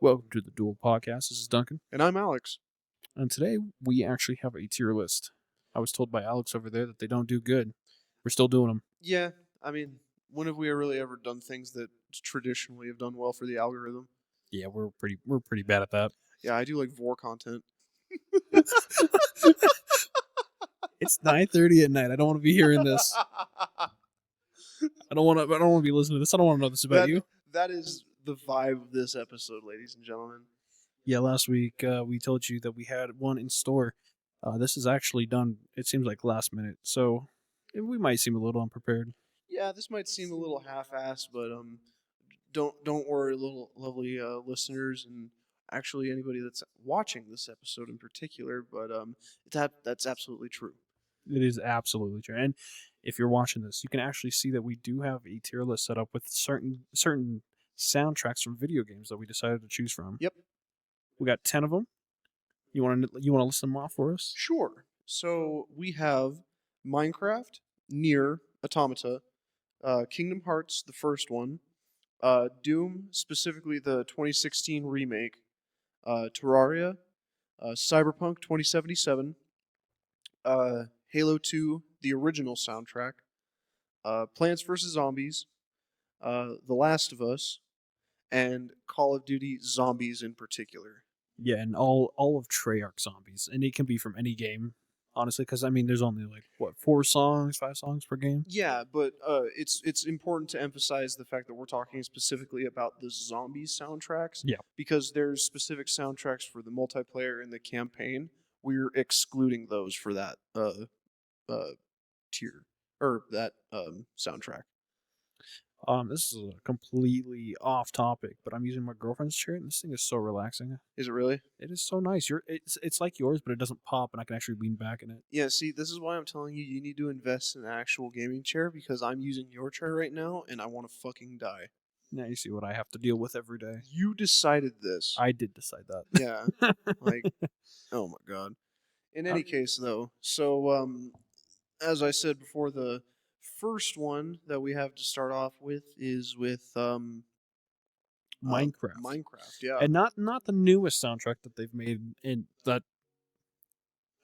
Welcome to the DuAl podcast. This is Duncan, And I'm Alex. and today we actually have a tier list. I was told by Alex over there that they don't do good. We're still doing them. Yeah, I mean, when have we really ever done things that traditionally have done well for the algorithm? Yeah, we're pretty bad at that. Yeah, I do like vor content. It's 9:30 at night. I don't want to be hearing this. I don't want to be listening to this. I don't want to know this about you. That is the vibe of this episode, ladies and gentlemen. Yeah, last week we told you that we had one in store. This is actually done. It seems like last minute, so we might seem a little unprepared. Yeah, this might seem a little half-assed, but don't worry, little lovely listeners, and actually anybody that's watching this episode in particular. But that's absolutely true. It is absolutely true. And if you're watching this, you can actually see that we do have a tier list set up with certain soundtracks from video games that we decided to choose from. Yep. We got 10 of them. You want to list them off for us? Sure. So we have Minecraft, Nier, Automata, Kingdom Hearts, the first one, Doom, specifically the 2016 remake, Terraria, Cyberpunk 2077, Halo 2, the original soundtrack, Plants vs. Zombies, The Last of Us, and Call of Duty Zombies in particular. Yeah, and all of Treyarch zombies, and it can be from any game, honestly, because I mean, there's only like 5 songs per game. Yeah, but it's important to emphasize the fact that we're talking specifically about the zombies soundtracks. Yeah. Because there's specific soundtracks for the multiplayer and the campaign. We're excluding those for that tier or that soundtrack. This is a completely off topic, but I'm using my girlfriend's chair, and this thing is so relaxing. Is it really? It is so nice. It's like yours, but it doesn't pop, and I can actually lean back in it. Yeah, see, this is why I'm telling you, you need to invest in an actual gaming chair because I'm using your chair right now, and I want to fucking die. Now you see what I have to deal with every day. You decided this. I did decide that. Yeah. Like, oh my god. In any case, though, so as I said before, the first one that we have to start off with is with Minecraft. Minecraft, yeah. And not the newest soundtrack that they've made, and that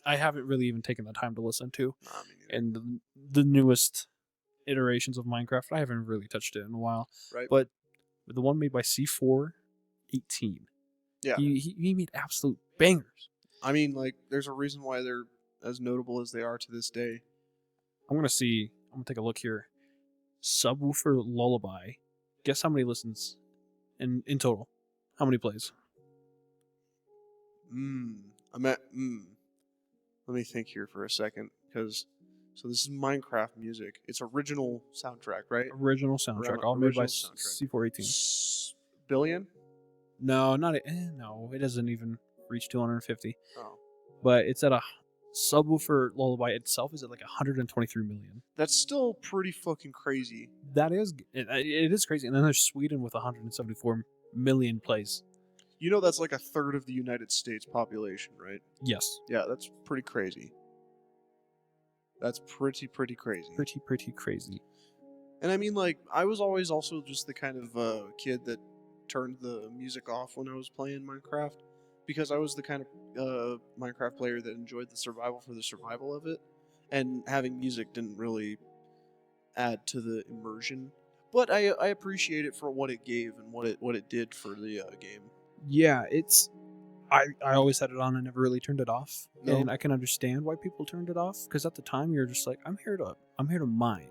I haven't really even taken the time to listen to. Nah, me neither. And the newest iterations of Minecraft, I haven't really touched it in a while. Right. But the one made by C418, Yeah. he made absolute bangers. I mean, like, there's a reason why they're as notable as they are to this day. I'm gonna take a look here. Subwoofer Lullaby. Guess how many listens in total? How many plays? Let me think here for a second, because so this is Minecraft music. It's original soundtrack, right? Original soundtrack, all made by C418. Billion? No, not no. It doesn't even reach 250. Oh, But it's at a Subwoofer Lullaby itself is at like 123 million. that's still pretty fucking crazy. That is it is crazy. And then there's Sweden with 174 million plays. You know that's like a third of the United States population, right? Yes. Yeah, that's pretty crazy. That's pretty crazy. Pretty crazy. And I mean, like, I was always also just the kind of kid that turned the music off when I was playing Minecraft, because I was the kind of Minecraft player that enjoyed the survival for the survival of it, and having music didn't really add to the immersion. But I appreciate it for what it gave and what it did for the game. Yeah, it's. I always had it on. I never really turned it off, No. and I can understand why people turned it off, because at the time you're just like, I'm here to mine.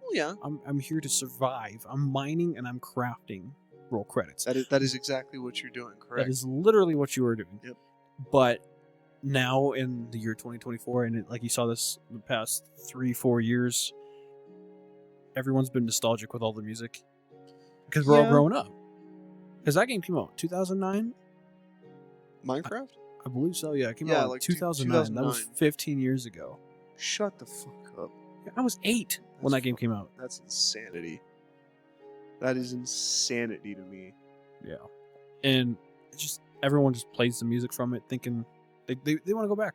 Well, yeah, I'm here to survive. I'm mining and I'm crafting. Roll credits. that is exactly what you're doing. Correct. That is literally what you were doing. Yep. But now in the year 2024, and like you saw this in the past 3-4 years, everyone's been nostalgic with all the music because we're all growing up. Because that game came out 2009. Minecraft? I believe so. Yeah, it came out like 2009. That was 15 years ago. Shut the fuck up. I was 8 when that game came out. That's insanity. That is insanity to me. Yeah, and it's just everyone just plays the music from it, thinking they want to go back,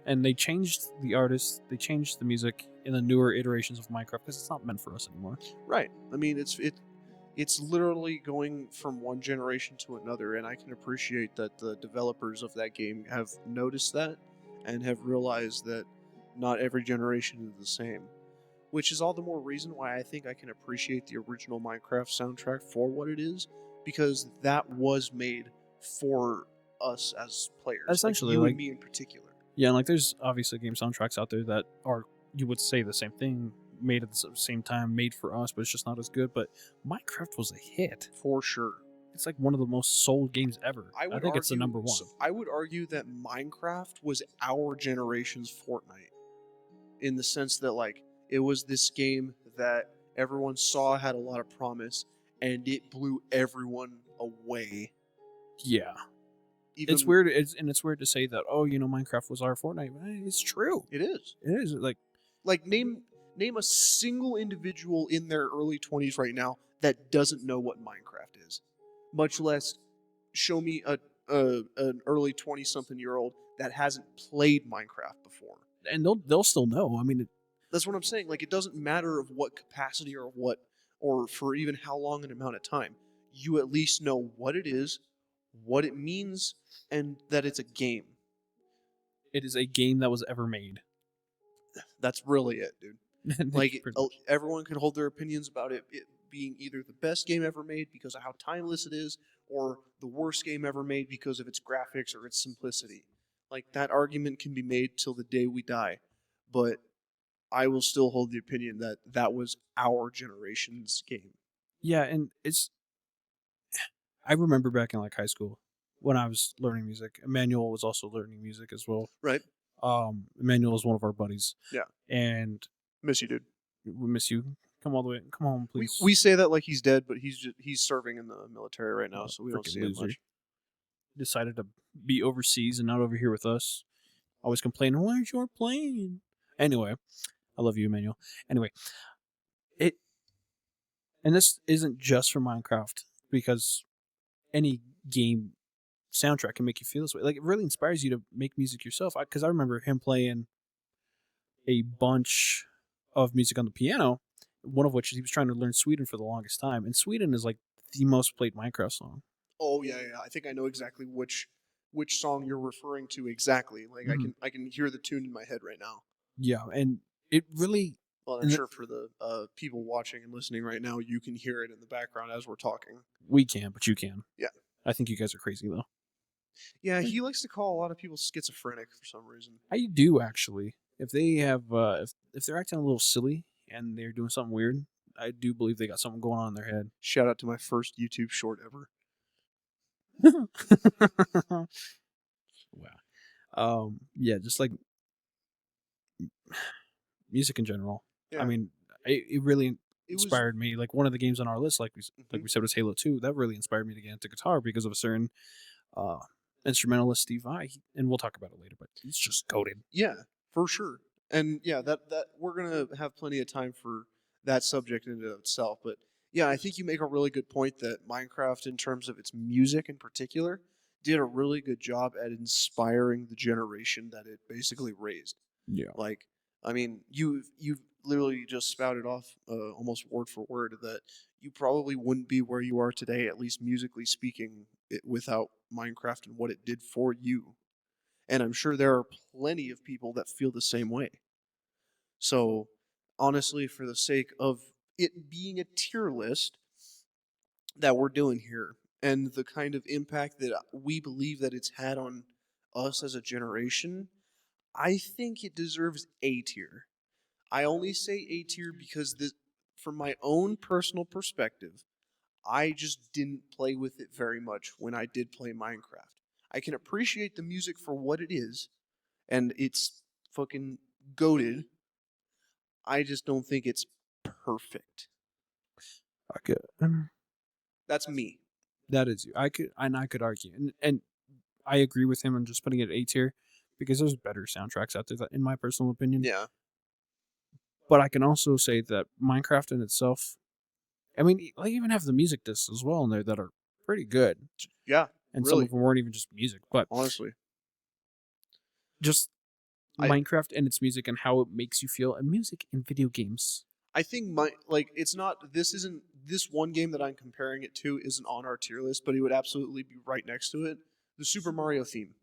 and they changed the artists, they changed the music in the newer iterations of Minecraft because it's not meant for us anymore. Right. I mean, it's literally going from one generation to another, and I can appreciate that the developers of that game have noticed that and have realized that not every generation is the same. Which is all the more reason why I think I can appreciate the original Minecraft soundtrack for what it is, because that was made for us as players, like Essentially, you and like, me in particular. yeah, and like there's obviously game soundtracks out there that are, you would say, the same thing, made at the same time, made for us, but it's just not as good. But Minecraft was a hit. For sure. It's like one of the most sold games ever. I I would think it's the argue number one. I would argue that Minecraft was our generation's Fortnite, in the sense that like it was this game that everyone saw had a lot of promise, and it blew everyone away. Yeah, Even it's weird. It's weird to say that. Oh, Minecraft was our Fortnite. It's true. it is. It is Like name a single individual in their early 20s right now that doesn't know what Minecraft is, much less show me an early 20 something year old that hasn't played Minecraft before. and they'll still know. I mean, That's what I'm saying. Like it doesn't matter of what capacity or what or for even how long an amount of time. You at least know what it is, what it means, and that it's a game. it is a game that was ever made. That's really it, dude. Like Pretty much. everyone can hold their opinions about it being either the best game ever made because of how timeless it is, or the worst game ever made because of its graphics or its simplicity. Like that argument can be made till the day we die, but I will still hold the opinion that that was our generation's game. Yeah, and I remember back in like high school when I was learning music. Emmanuel was also learning music as well. Right? Emmanuel is one of our buddies. Yeah. And Miss you, dude. we miss you. Come all the way. Come home, We, please. we say that like he's dead, but he's serving in the military right now, so we don't Freaking see him much. Decided to be overseas and not over here with us. Always complaining, why aren't you playing? Anyway, I love you, Emmanuel. Anyway, it and this isn't just for Minecraft, because any game soundtrack can make you feel this way. Like, it really inspires you to make music yourself. Because I remember him playing a bunch of music on the piano, one of which he was trying to learn Sweden for the longest time, and Sweden is like the most played Minecraft song. Oh yeah, yeah. I think I know exactly which song you're referring to exactly. Like Mhm. I can hear the tune in my head right now. Yeah, and it really. Well, I'm sure for the people watching and listening right now, you can hear it in the background as we're talking. We can, but you can. Yeah. I think you guys are crazy though. Yeah, he likes to call a lot of people schizophrenic for some reason. I do actually. If they have, if they're acting a little silly and they're doing something weird, I do believe they got something going on in their head. Shout out to my first YouTube short ever. Wow. Yeah, just like music in general. Yeah. I mean, it really It was inspired me. Like, one of the games on our list, like Mhm. we said, was Halo 2. That really inspired me to get into guitar because of a certain uh, instrumentalist, Steve Vai, and we'll talk about it later. But he's just goated. Yeah, for sure. And yeah, that we're gonna have plenty of time for that subject in and of itself. But yeah, I think you make a really good point that Minecraft, in terms of its music in particular, did a really good job at inspiring the generation that it basically raised. Yeah. Like, I mean, you've literally just spouted off almost word for word that you probably wouldn't be where you are today, at least musically speaking, without Minecraft and what it did for you. And I'm sure there are plenty of people that feel the same way. So, honestly, for the sake of it being a tier list that we're doing here and the kind of impact that we believe that it's had on us as a generation, I think it deserves A tier. I only say A tier because from my own personal perspective, I just didn't play with it very much when I did play Minecraft. I can appreciate the music for what it is, and it's fucking goaded. I just don't think it's perfect. I could. That's me. That is you. I could argue, and I agree with him on just putting it at A tier, because there's better soundtracks out there, in my personal opinion. Yeah. But I can also say that Minecraft in itself, I mean, they even have the music discs as well in there that are pretty good. Yeah. And some really. of them weren't even just music, but Honestly. just Minecraft and its music and how it makes you feel, and music in video games. I think it's not. This one game that I'm comparing it to isn't on our tier list, but it would absolutely be right next to it. The Super Mario theme.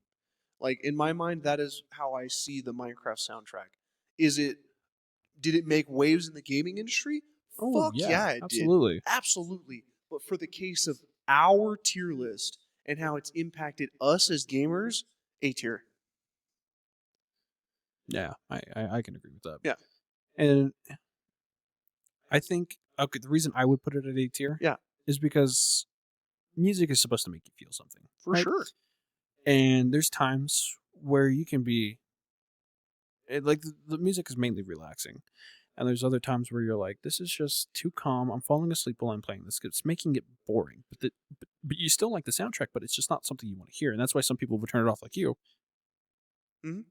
Like in my mind, that is how I see the Minecraft soundtrack. Is it? Did it make waves in the gaming industry? Oh, Fuck yeah, yeah, it absolutely. did. Absolutely. But for the case of our tier list and how it's impacted us as gamers, A tier. Yeah, I can agree with that. Yeah. And I think the reason I would put it at A tier, Yeah. is because music is supposed to make you feel something, For right? sure. And there's times where you can be like the music is mainly relaxing, and there's other times where you're like, this is just too calm. I'm falling asleep while I'm playing this. It's making it boring. But you still like the soundtrack, but it's just not something you want to hear, and that's why some people would turn it off, like you. Mm-hmm.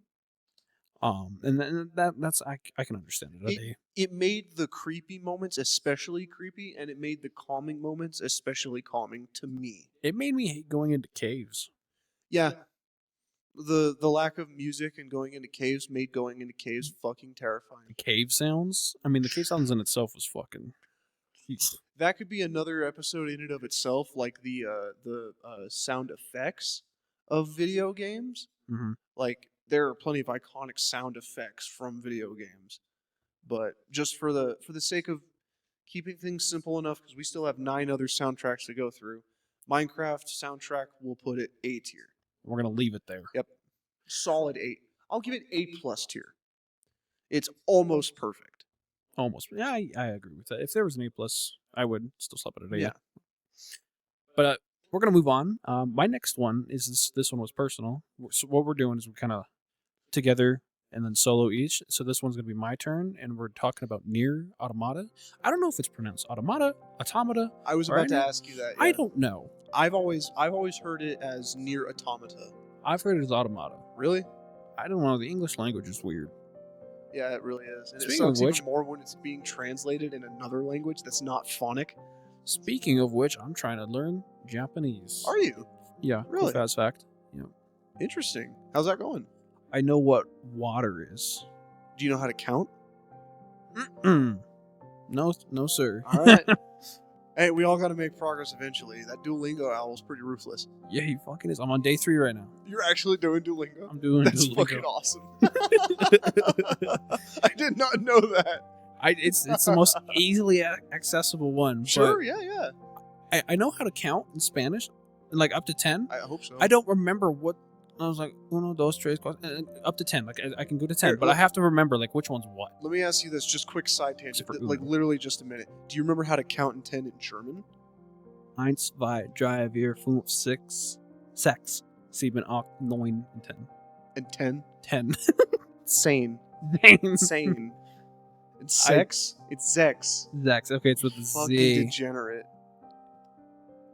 And that's I can understand it. It made the creepy moments especially creepy, and it made the calming moments especially calming to me. It made me hate going into caves. Yeah. The lack of music and going into caves made going into caves fucking terrifying. The cave sounds. I mean, the cave sounds in itself was fucking. That could be another episode in and of itself, like the sound effects of video games. Mm-hmm. Like there are plenty of iconic sound effects from video games, but just for the sake of keeping things simple enough, because we still have 9 other soundtracks to go through, Minecraft soundtrack will put it A tier. We're gonna leave it there. Yep, solid 8. I'll give it A+ tier. It's almost perfect. Almost. Yeah, I agree with that. If there was an A+, I would still slap it at A. Yeah. But we're gonna move on. My next one is this one was personal. So what we're doing is we're kind of together and then solo each. So this one's gonna be my turn, and we're talking about Nier Automata. I don't know if it's pronounced automata. I was about to ask you that. Yeah. I don't know. I've always heard it as Nier Automata. I've heard it as automata. Really? I don't know. The English language is weird. Yeah, it really is. And Speaking it sucks of which, even more when it's being translated in another language that's not phonic. Speaking of which, I'm trying to learn Japanese. Are you? Yeah. Really? Cool fast fact. Yeah. Interesting. How's that going? I know what water is. Do you know how to count? No, sir. All right. Hey, we all got to make progress eventually. That Duolingo owl's pretty ruthless. Yeah, he fucking is. I'm on day 3 right now. You're actually doing Duolingo? I'm doing That's Duolingo. fucking awesome. I did not know that. It's the most easily accessible one. Sure, yeah. I know how to count in Spanish, like up to 10. I hope so. I don't remember what. I was like, uno, dos, tres, cuatro, up to 10. Like, I can go to 10, Here, but look. I have to remember, like, which one's what. Let me ask you this, just quick side tangent, Except for like Uno. literally just a minute. Do you remember how to count in 10 in German? 1, 2, 3, 4, 5, 6, 6, 7, 8, 9, and 10. And 10? 10. Sane. Dang. Sane. It's sex? It's Zex. Zex. Okay, it's with the Fucking Z. degenerate.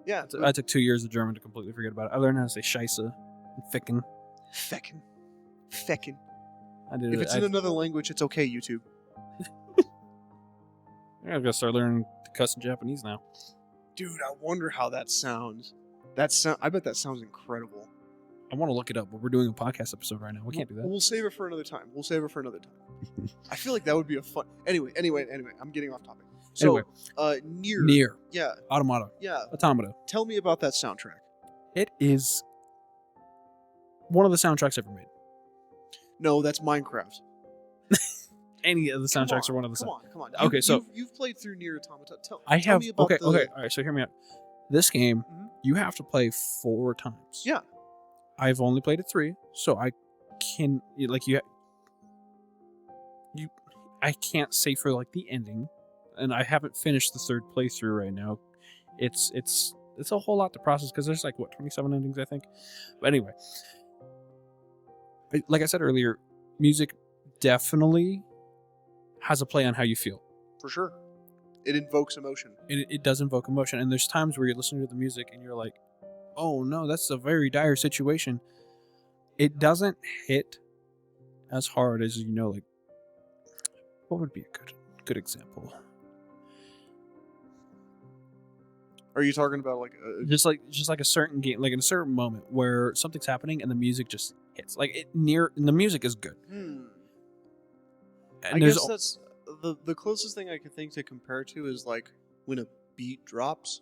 Yeah. I took 2 years of German to completely forget about it. I learned how to say scheisse and ficken. Feckin'. Feckin'. I did If it. it's in another language, it's okay, YouTube. I've got to start learning to cuss in Japanese now. Dude, I wonder how that sounds. I bet that sounds incredible. I want to look it up, but we're doing a podcast episode right now. We can't do that. We'll save it for another time. I feel like that would be a fun... Anyway, I'm getting off topic. So, Nier. Nier. Yeah. Automata. Yeah. Automata. Tell me about that soundtrack. It is one of the soundtracks ever made. No, that's Minecraft. Any of the soundtracks are one of the soundtracks. Come on. Okay, so you've played through Nier Automata. Tell have. me about Okay. All right. So hear me out. This game, you have to play 4 times. Yeah. I've only played it 3, so I can I can't say for like the ending, and I haven't finished the 3rd playthrough right now. It's a whole lot to process because there's like 27 endings, I think. But anyway, like I said earlier, music definitely has a play on how you feel. For sure. It invokes emotion. It does invoke emotion, and there's times where you're listening to the music and you're like, oh no, that's a very dire situation. It doesn't hit as hard as, like, what would be a good example? Are you talking about like just like a certain game, like in a certain moment where something's happening and the music just hits, like and the music is good. And I guess that's the closest thing I could think to compare to is like when a beat drops.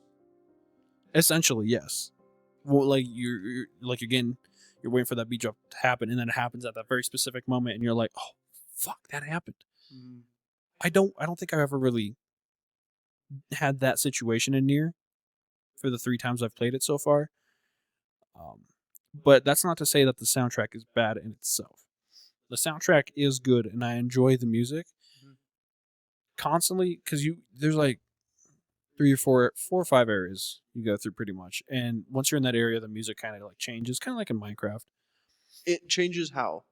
Essentially, yes. Well, like you're like again, you're waiting for that beat drop to happen, and then it happens at that very specific moment, and you're like, oh, fuck, that happened. Mm. I don't think I've ever really had that situation in Nier for the 3 times I've played it so far. But that's not to say that the soundtrack is bad in itself. The soundtrack is good, and I enjoy the music constantly because there's like 4 or 5 areas you go through pretty much, and once you're in that area, the music kind of like changes, kind of like in Minecraft. It changes how?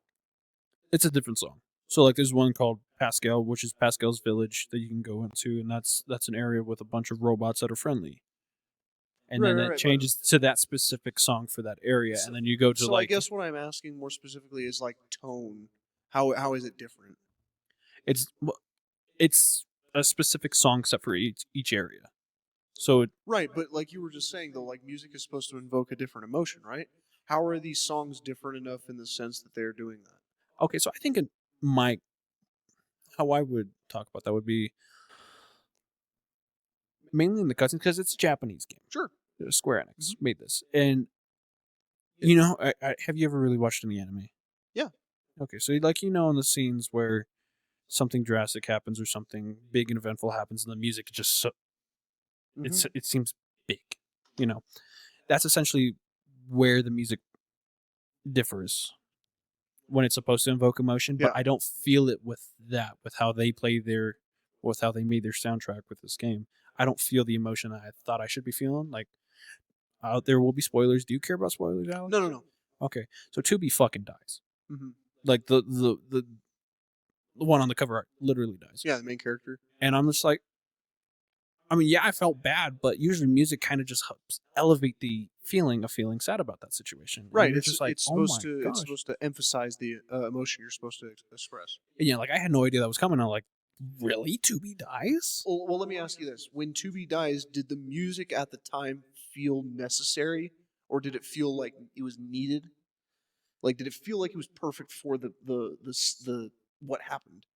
It's a different song. So like there's one called Pascal, which is Pascal's village that you can go into, and that's an area with a bunch of robots that are friendly. And then it changes to that specific song for that area, and then you go to So like I guess what I'm asking more specifically is like tone. How is it different? it's a specific song set for each area. So Right, but like you were just saying though, like music is supposed to invoke a different emotion, right? How are these songs different enough in the sense that they're doing that? okay, so I think how I would talk about that would be mainly in the cutscenes because it's a Japanese game. Sure. Square Enix made this, and you know, have you ever really watched any anime? Yeah. Okay, so like in the scenes where something drastic happens or something big and eventful happens, and the music just it seems big. That's essentially where the music differs when it's supposed to invoke emotion, but Yeah. I don't feel it with how they with how they made their soundtrack with this game. I don't feel the emotion that I thought I should be feeling. Like, there will be spoilers. Do you care about spoilers, Alex? No. Okay, so 2B fucking dies. Mm-hmm. Like the one on the cover art literally dies. Yeah, the main character. And I'm just like, I mean, yeah, I felt bad, but usually music kind of just helps elevate the feeling of feeling sad about that situation. And Right. you're It's just like, it's oh supposed my to gosh. it's supposed to emphasize the emotion you're supposed to express. And, like I had no idea that was coming. I'm like, really? 2B dies? Well, let me ask you this: when 2B dies, did the music at the time feel necessary, or did it feel like it was needed? Like, did it feel like it was perfect for the what happened?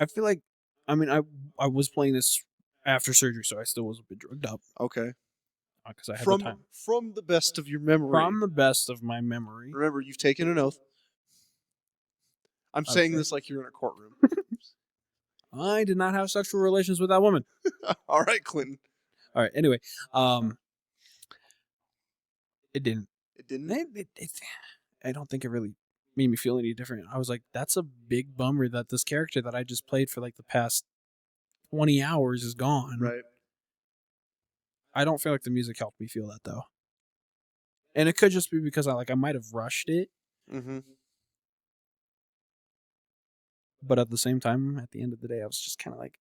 I feel like, I mean, I was playing this after surgery, so I still was a bit drugged up Okay. because I had From the time. from the best of your memory. From the best of my memory. Remember, you've taken an oath. I'm saying Okay. this like you're in a courtroom. I did not have sexual relations with that woman. All right, Clinton. All right. Anyway, it didn't. It didn't. I don't think it really made me feel any different. I was like, that's a big bummer that this character that I just played for like the past 20 hours is gone. Right. I don't feel like the music helped me feel that though. And it could just be because I might have rushed it. Mm-hmm. But at the same time, at the end of the day, I was just kind of like,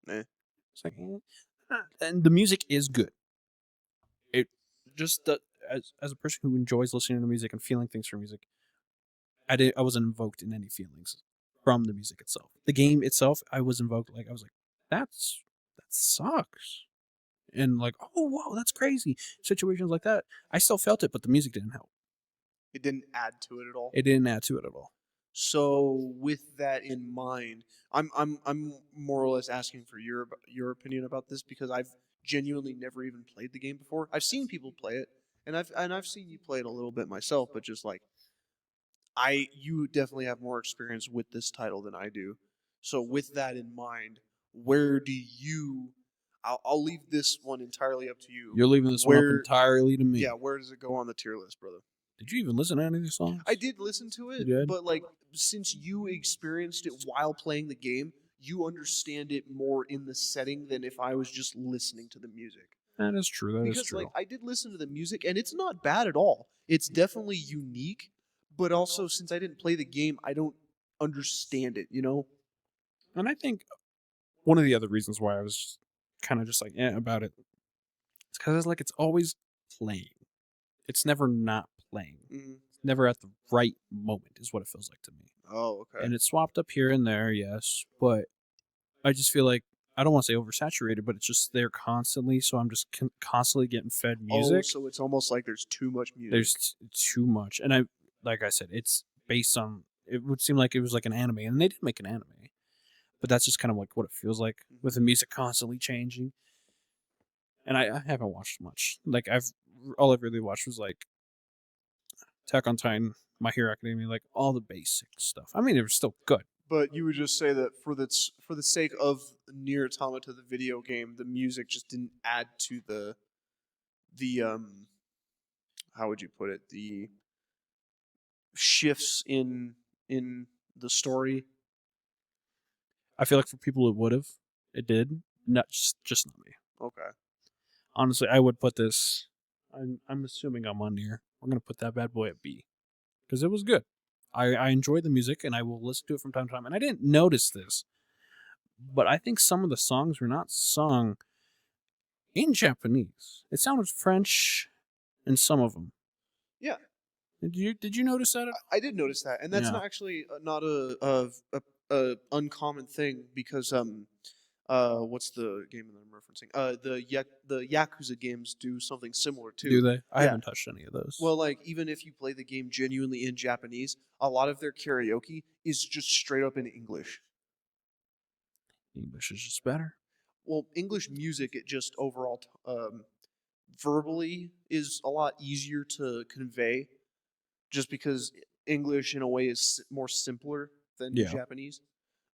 It's like, and the music is good. It just as a person who enjoys listening to music and feeling things from music, I wasn't invoked in any feelings from the music itself. The game itself, I was invoked I was like, that sucks, and like, oh wow, that's crazy. Situations like that, I still felt it, but the music didn't help. It didn't add to it at all. It didn't add to it at all. So with that in mind, I'm more or less asking for your opinion about this because I've genuinely never even played the game before. I've seen people play it, and I've seen you play it a little bit myself, but just like you definitely have more experience with this title than I do. So with that in mind, where do you? I'll leave this one entirely up to you. You're leaving this one up entirely to me. Yeah, where does it go on the tier list, brother? Did you even listen to any of these songs? I did listen to it, but like since you experienced it while playing the game, you understand it more in the setting than if I was just listening to the music. That is true. That is because true. like I did listen to the music and it's not bad at all. It's definitely unique, but also since I didn't play the game, I don't understand it, you know? And I think one of the other reasons why I was kind of just like, about it, it's because it's always playing. It's never not playing. Mm-hmm. It's never at the right moment is what it feels like to me. Oh, okay. And it's swapped up here and there, yes, but I just feel like, I don't want to say oversaturated, but it's just there constantly, so I'm just constantly getting fed music. Oh, so it's almost like there's too much music. There's too much. And like I said, it's based on, it would seem like it was like an anime, and they did make an anime. but that's just kind of like what it feels like with the music constantly changing. And I haven't watched much. Like all I've really watched was like Attack on Titan, My Hero Academia, like all the basic stuff. I mean, it was still good. But you would just say that for the sake of Nier Automata, the video game, the music just didn't add to the how would you put it, the shifts in the story. I feel like for people it would have, it did. Not just not me. Okay. Honestly, I would put this. I'm assuming I'm on Nier. We're gonna put that bad boy at B because it was good. I enjoy the music and I will listen to it from time to time. And I didn't notice this, but I think some of the songs were not sung in Japanese. It sounded French in some of them. Yeah. Did you notice that? I did notice that, and that's Yeah. not actually not a uncommon thing because what's the game that I'm referencing? The Yakuza games do something similar too. Do they? I Yeah. haven't touched any of those. Well, like even if you play the game genuinely in Japanese, a lot of their karaoke is just straight up in English. English is just better. Well, English music, it just overall verbally is a lot easier to convey, just because English in a way is more simpler than Yeah. Japanese.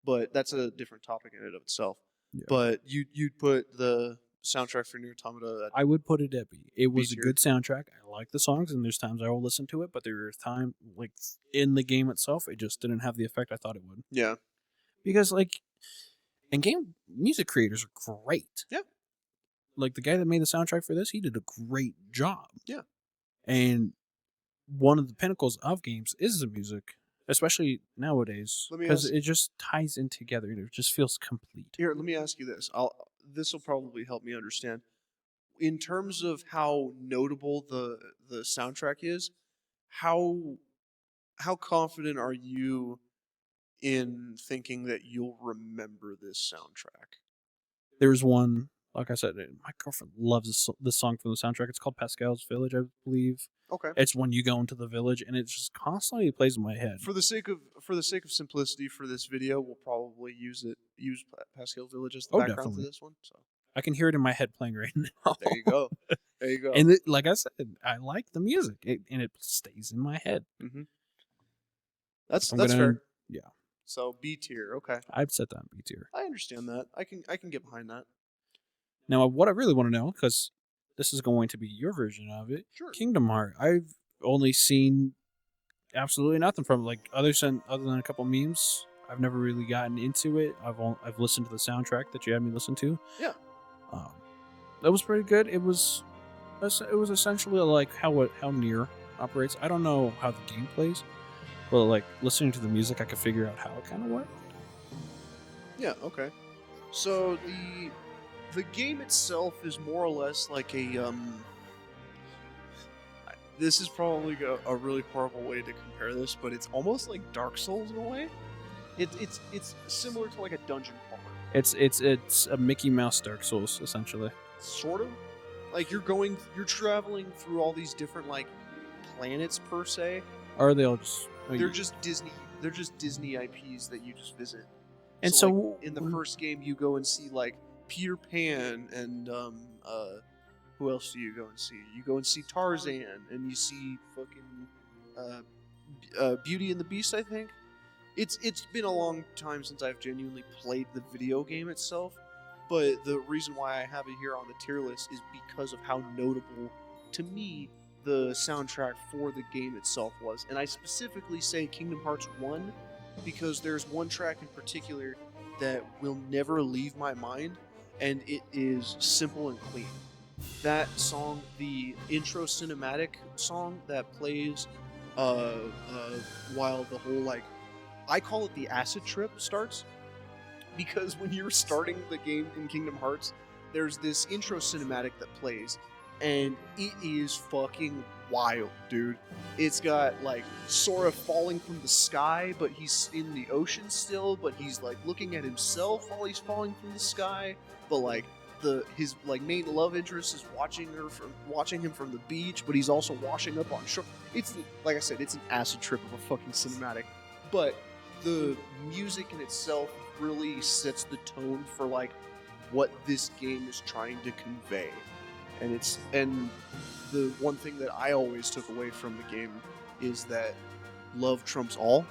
But that's a different topic in and of itself. Yeah. But you'd put the soundtrack for Nier Automata at I would put it at B. It was a tier. good soundtrack. I like the songs, and there's times I will listen to it, but there are times, like, in the game itself, it just didn't have the effect I thought it would. Yeah. Because, like, and game music creators are great. Yeah. Like, the guy that made the soundtrack for this, he did a great job. Yeah. And one of the pinnacles of games is the music, especially nowadays, Let me because ask- it just ties in together. It just feels complete. Here, let me ask you this. This will probably help me understand. In terms of how notable the soundtrack is, how confident are you in thinking that you'll remember this soundtrack? There's one, like I said, my girlfriend loves this song from the soundtrack. It's called Pascal's Village, I believe. Okay. It's when you go into the village, and it just constantly plays in my head. For the sake of simplicity for this video, we'll probably use Pascal Village as the background definitely. for this one. So I can hear it in my head playing right now. there you go. There you go. And like I said, I like the music, and it stays in my head. Mm-hmm. That's gonna- fair. yeah. So B tier. Okay. I'd set that in B tier. I understand that. I can get behind that. Now, what I really want to know, because this is going to be your version of it, Sure. Kingdom Heart. I've only seen absolutely nothing from it, like other than a couple memes. I've never really gotten into it. I've listened to the soundtrack that you had me listen to. Yeah. That was pretty good. It was essentially like how Nier operates. I don't know how the game plays, but like listening to the music, I could figure out how it kind of worked. Yeah. Okay. So the game itself is more or less like a This is probably a really horrible way to compare this, but it's almost like Dark Souls in a way. It's similar to like a dungeon crawler. It's a Mickey Mouse Dark Souls essentially. Sort of. Like you're traveling through all these different like planets per se. Or are they all just? They're just Disney IPs that you just visit. And so so like, in the first game, you go and see like Peter Pan and who else do you go and see? You go and see Tarzan, and you see fucking Beauty and the Beast. I think it's been a long time since I've genuinely played the video game itself. But the reason why I have it here on the tier list is because of how notable, to me, the soundtrack for the game itself was. And I specifically say Kingdom Hearts 1 because there's one track in particular that will never leave my mind, and it is simple and clean. That song, the intro cinematic song that plays while the whole, like, I call it the acid trip starts, because when you're starting the game in Kingdom Hearts, there's this intro cinematic that plays, and it is fucking wild, dude. It's got like Sora falling from the sky, but he's in the ocean still, but he's like looking at himself while he's falling from the sky, but like his like main love interest is watching him from the beach, but he's also washing up on shore. It's, like I said, it's an acid trip of a fucking cinematic. But the music in itself really sets the tone for like what this game is trying to convey. And the one thing that I always took away from the game is that love trumps all.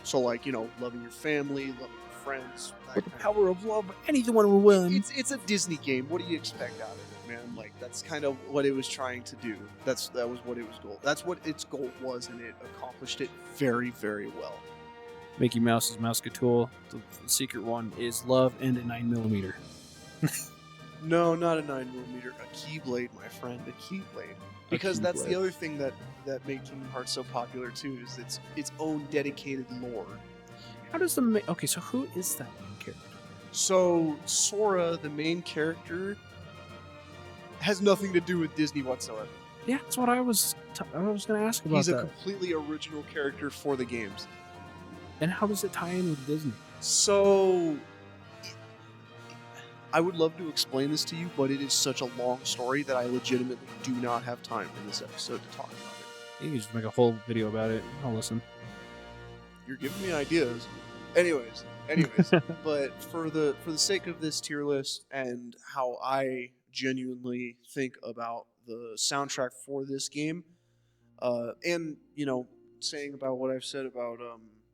So like, loving your family, loving your friends, With the power of love, anyone will win. it's a Disney game. What do you expect out of it, man? Like that's kind of what it was trying to do. That was what it was goal. That's what its goal was, and it accomplished it very, very well. Mickey Mouse's Mousecatool. The secret one is love and a 9mm. No, not a 9mm. A Keyblade, my friend. A Keyblade. Because that's the other thing that made Kingdom Hearts so popular too, is its own dedicated lore. How does okay, so who is that main character? So Sora, the main character, has nothing to do with Disney whatsoever. Yeah, that's what I was going to ask about. He's a completely original character for the games. And how does it tie in with Disney? So, I would love to explain this to you, but it is such a long story that I legitimately do not have time in this episode to talk about it. You can just make a whole video about it. I'll listen. You're giving me ideas. Anyways, but for the sake of this tier list and how I genuinely think about the soundtrack for this game, and saying about what I've said about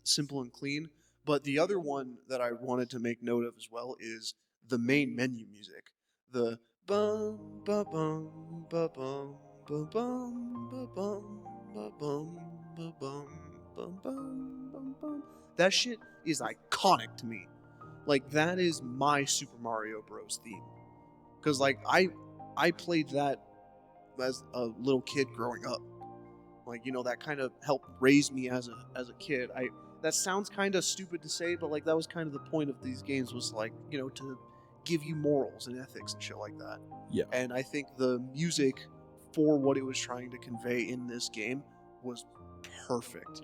Simple and Clean, but the other one that I wanted to make note of as well is the main menu music. The bum ba bum ba bum ba bum ba bum ba bum ba bum ba bum bum bum. That shit is iconic to me. Like that is my Super Mario Bros. Theme. Cause like I played that as a little kid growing up. Like that kind of helped raise me as a kid. That sounds kind of stupid to say, but like that was kind of the point of these games, was like to give you morals and ethics and shit like that. Yeah. And I think the music for what it was trying to convey in this game was perfect.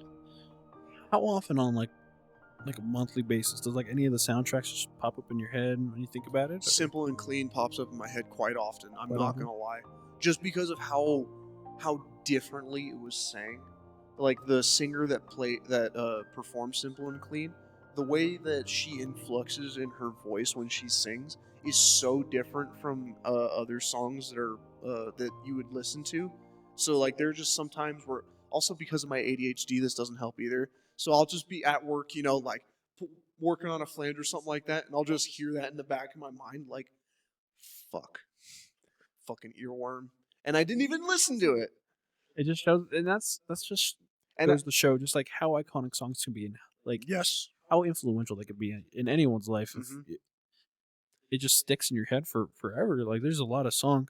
How often on like a monthly basis does like any of the soundtracks just pop up in your head when you think about it? Simple and Clean pops up in my head quite often. I'm not gonna lie, just because of how differently it was sang. Like the singer that performed Simple and Clean, the way that she influxes in her voice when she sings is so different from other songs that are that you would listen to. So like there are just sometimes where, also because of my ADHD, this doesn't help either. So I'll just be at work, like working on a flange or something like that, and I'll just hear that in the back of my mind, like, fucking earworm, and I didn't even listen to it. It just shows, and that's just goes to show just like how iconic songs can be, and like Yes, how influential they could be in anyone's life. Mhm. If it just sticks in your head for forever. Like there's a lot of songs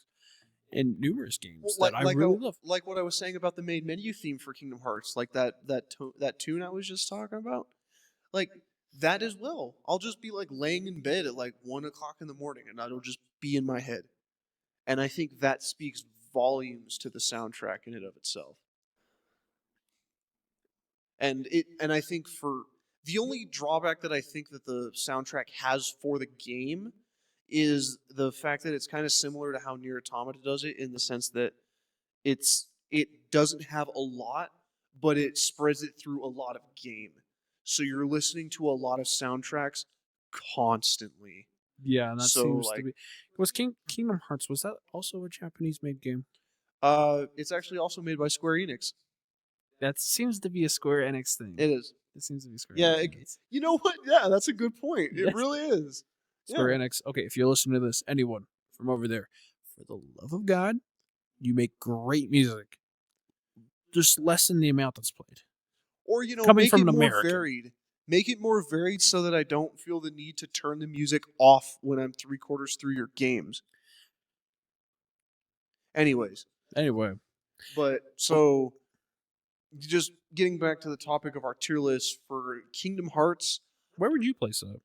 in numerous games that I really love. Like what I was saying about the main menu theme for Kingdom Hearts, like that tune I was just talking about, like that as well. I'll just be like laying in bed at like 1 o'clock in the morning, and that'll just be in my head. And I think that speaks volumes to the soundtrack in and of itself. And I think for the only drawback that I think that the soundtrack has for the game is the fact that it's kind of similar to how Nier Automata does it, in the sense that it doesn't have a lot, but it spreads it through a lot of game. So you're listening to a lot of soundtracks constantly. Yeah, and that seems to be. Was Kingdom Hearts, was that also a Japanese made game? It's actually also made by Square Enix. That seems to be a Square Enix thing. It is. It seems to be Square Yeah, Enix. you know what? Yeah, that's a good point. It really is. Square Enix. Okay, if you're listening to this, anyone from over there, for the love of God, you make great music. Just lessen the amount that's played. Or, Coming make from it an more American. varied. Make it more varied so that I don't feel the need to turn the music off when I'm 3/4 through your games. Anyways. Anyway. But, so, just getting back to the topic of our tier list for Kingdom Hearts. Where would you place that?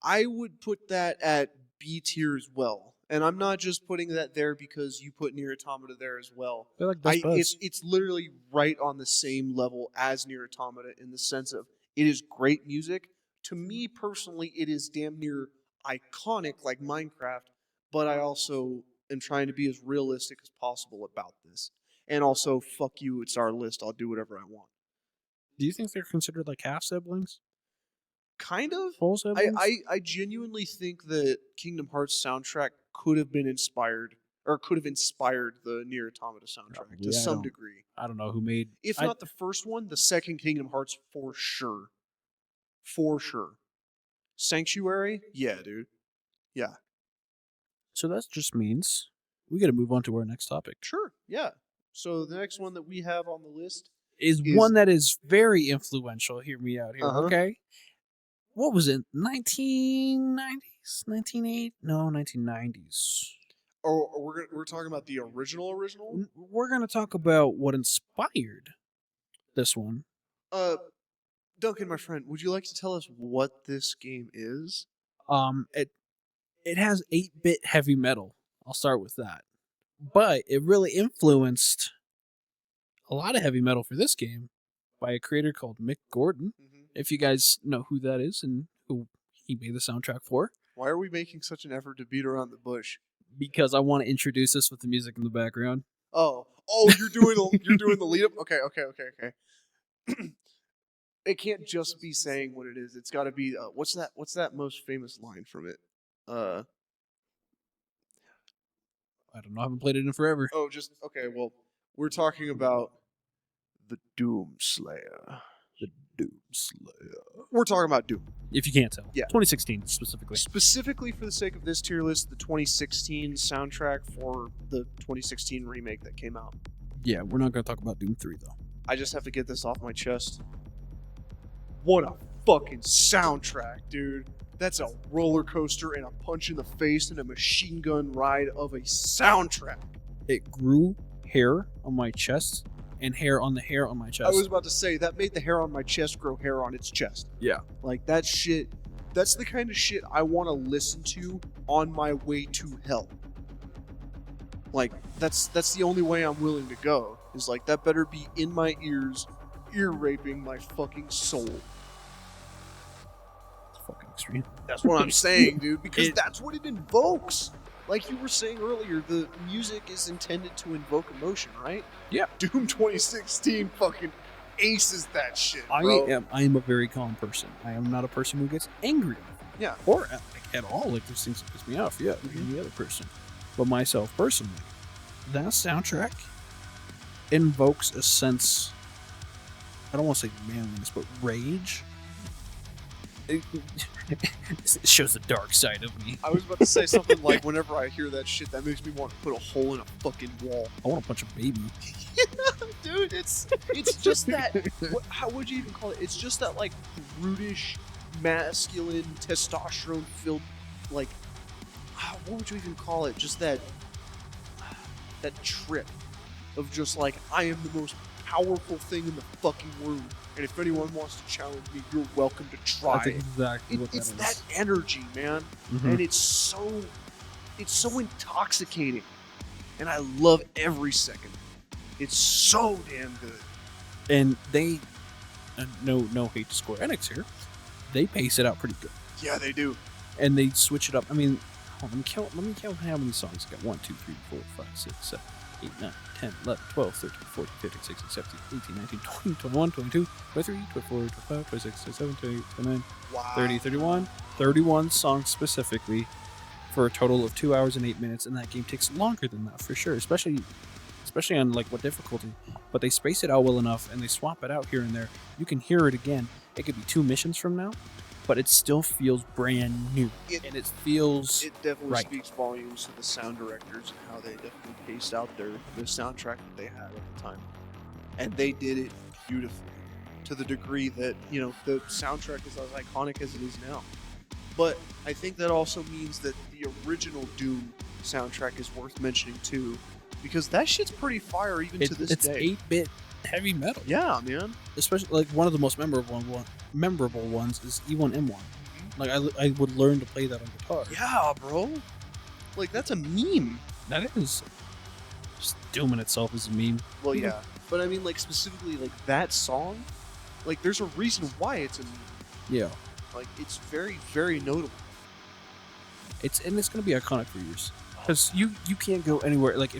I would put that at B tier as well. And I'm not just putting that there because you put Nier Automata there as well. They're like best buds. It's literally right on the same level as Nier Automata, in the sense of it is great music. To me personally, it is damn near iconic like Minecraft, but I also am trying to be as realistic as possible about this. And also, fuck you, it's our list, I'll do whatever I want. Do you think they're considered like half siblings? Kind of. Full siblings? I genuinely think that Kingdom Hearts soundtrack could have been inspired, or could have inspired the Nier Automata soundtrack Probably, to I some don't- degree. I don't know who made. If I- not the first one, the second Kingdom Hearts for sure. For sure. Sanctuary? Yeah, dude. Yeah. So that just means we got to move on to our next topic. Sure. Yeah. So the next one that we have on the list Is one that is very influential. Hear me out here, Uh-huh. okay? What was it? 1990s? 1980? No, 1990s. Oh, we're talking about the original. We're going to talk about what inspired this one. Duncan, my friend, would you like to tell us what this game is? It has 8-bit heavy metal. I'll start with that. But it really influenced a lot of heavy metal for this game by a creator called Mick Gordon. If you guys know who that is and who he made the soundtrack for. Why are we making such an effort to beat around the bush? Because I want to introduce this with the music in the background. Oh, you're doing the lead up. Okay. It can't just be saying what it is. It's got to be what's that most famous line from it? I don't know. I haven't played it in forever. Oh, just okay. Well, we're talking about the Doom Slayer. The Doom Slayer. We're talking about Doom. If you can't tell. Yeah. 2016 specifically. Specifically for the sake of this tier list, the 2016 soundtrack for the 2016 remake that came out. Yeah, we're not going to talk about Doom 3 though. I just have to get this off my chest. What a fucking soundtrack, dude. That's a roller coaster and a punch in the face and a machine gun ride of a soundtrack. It grew hair on my chest and hair on my chest. I was about to say, that made the hair on my chest grow hair on its chest. Yeah. Like, that shit, that's the kind of shit I want to listen to on my way to hell. Like, that's the only way I'm willing to go. Is like, that better be in my ears, ear raping my fucking soul. Fucking extreme. That's what I'm saying, dude, because that's what it invokes. Like you were saying earlier, the music is intended to invoke emotion, right? Yeah. Doom 2016 fucking aces that shit, I bro. am a very calm person. I am not a person who gets angry. Yeah. Or at all. Like, there's things that piss me off. Yeah, like any other person. But myself personally, that soundtrack invokes a sense, I don't want to say manliness, but rage. It shows the dark side of me. I was about to say something like, whenever I hear that shit, that makes me want to put a hole in a fucking wall. I want to punch a baby. Dude, it's just that, how would you even call it? It's just that, like, brutish, masculine, testosterone-filled, like, what would you even call it? Just that trip of just, like, I am the most powerful thing in the fucking room, and if anyone wants to challenge me, you're welcome to try. That's exactly what that It's is. that energy, man, and it's so intoxicating, and I love every second. It's so damn good. And they, no hate to Square Enix here, they pace it out pretty good. Yeah, they do. And they switch it up. I mean, let me count how many songs you got. 1, 2, 3, 4, 5, 6, 7, 8, 9, 10, 11, 12, 13, 14, 15, 16, 17, 18, 19, 20, 21, 22, 23, 24, 25, 26, 27, 28, 29, Wow. 30, 31. 31 songs specifically for a total of 2 hours and 8 minutes, and that game takes longer than that for sure, especially on like what difficulty. But they space it out well enough, and they swap it out here and there. You can hear it again. It could be 2 missions from now, but it still feels brand new, and it feels It definitely right. speaks volumes to the sound directors and how they definitely paced out the soundtrack that they had at the time, and they did it beautifully to the degree that, you know, the soundtrack is as iconic as it is now. But I think that also means that the original Doom soundtrack is worth mentioning too, because that shit's pretty fire even to this it's day. 8-bit heavy metal. Yeah, man. Especially like one of the most memorable ones is E1M1. Like I would learn to play that on guitar. Yeah, bro. Like, that's a meme. That is just Doom in itself is a meme. Well, yeah. But I mean, like, specifically, like, that song, like, there's a reason why it's a meme. Yeah. Like, it's very, very notable. It's gonna be iconic for years. Because you can't go anywhere. Like,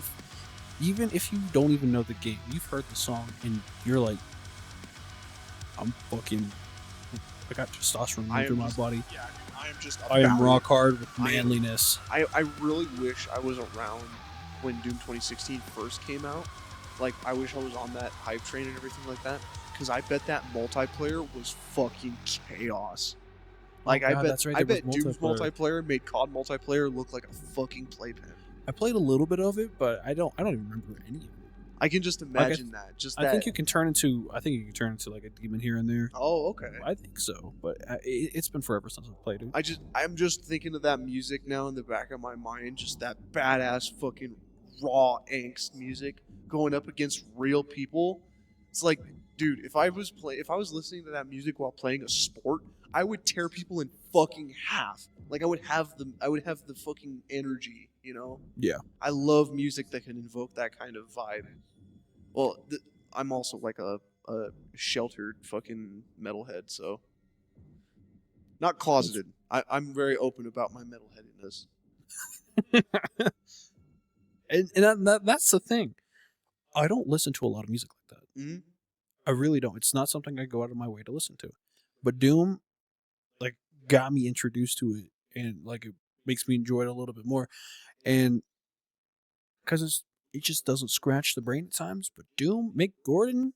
even if you don't even know the game, you've heard the song and you're like, I'm fucking. I got testosterone I running am through my just- body. Yeah, I am just. I am about rock it. hard with I am- manliness. I really wish I was around when Doom 2016 first came out. Like, I wish I was on that hype train and everything like that. Because I bet that multiplayer was fucking chaos. Like, Oh, I God, bet that's right, I there was bet Doom's multiplayer. multiplayer made COD multiplayer look like a fucking playpen. I played a little bit of it, but I don't even remember any of it. I can just imagine that. Just that. I think you can turn into like a demon here and there. Oh, okay. I think so, but it's been forever since I've played it. I'm just thinking of that music now in the back of my mind, just that badass fucking raw angst music going up against real people. It's like, dude, if I was listening to that music while playing a sport, I would tear people in fucking half. Like I would have the fucking energy, you know? Yeah. I love music that can invoke that kind of vibe. Well, I'm also like a sheltered fucking metalhead, so not closeted. I'm very open about my metalheadedness. and that's the thing. I don't listen to a lot of music like that. Mm-hmm. I really don't. It's not something I go out of my way to listen to. But Doom, like, got me introduced to it, and like it makes me enjoy it a little bit more, and because it just doesn't scratch the brain at times. But Doom, Mick Gordon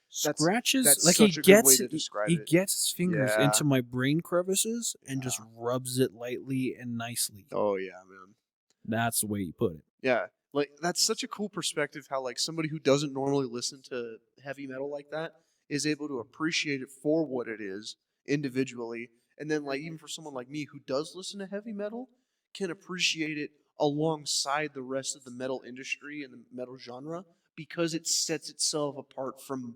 scratches that's like such he a good way gets to describe he it. gets his fingers Yeah. into my brain crevices and Yeah. just rubs it lightly and nicely. Oh yeah, man. That's the way you put it. Yeah, like that's such a cool perspective. How like somebody who doesn't normally listen to heavy metal like that is able to appreciate it for what it is individually, and then like even for someone like me who does listen to heavy metal, can appreciate it alongside the rest of the metal industry and the metal genre because it sets itself apart from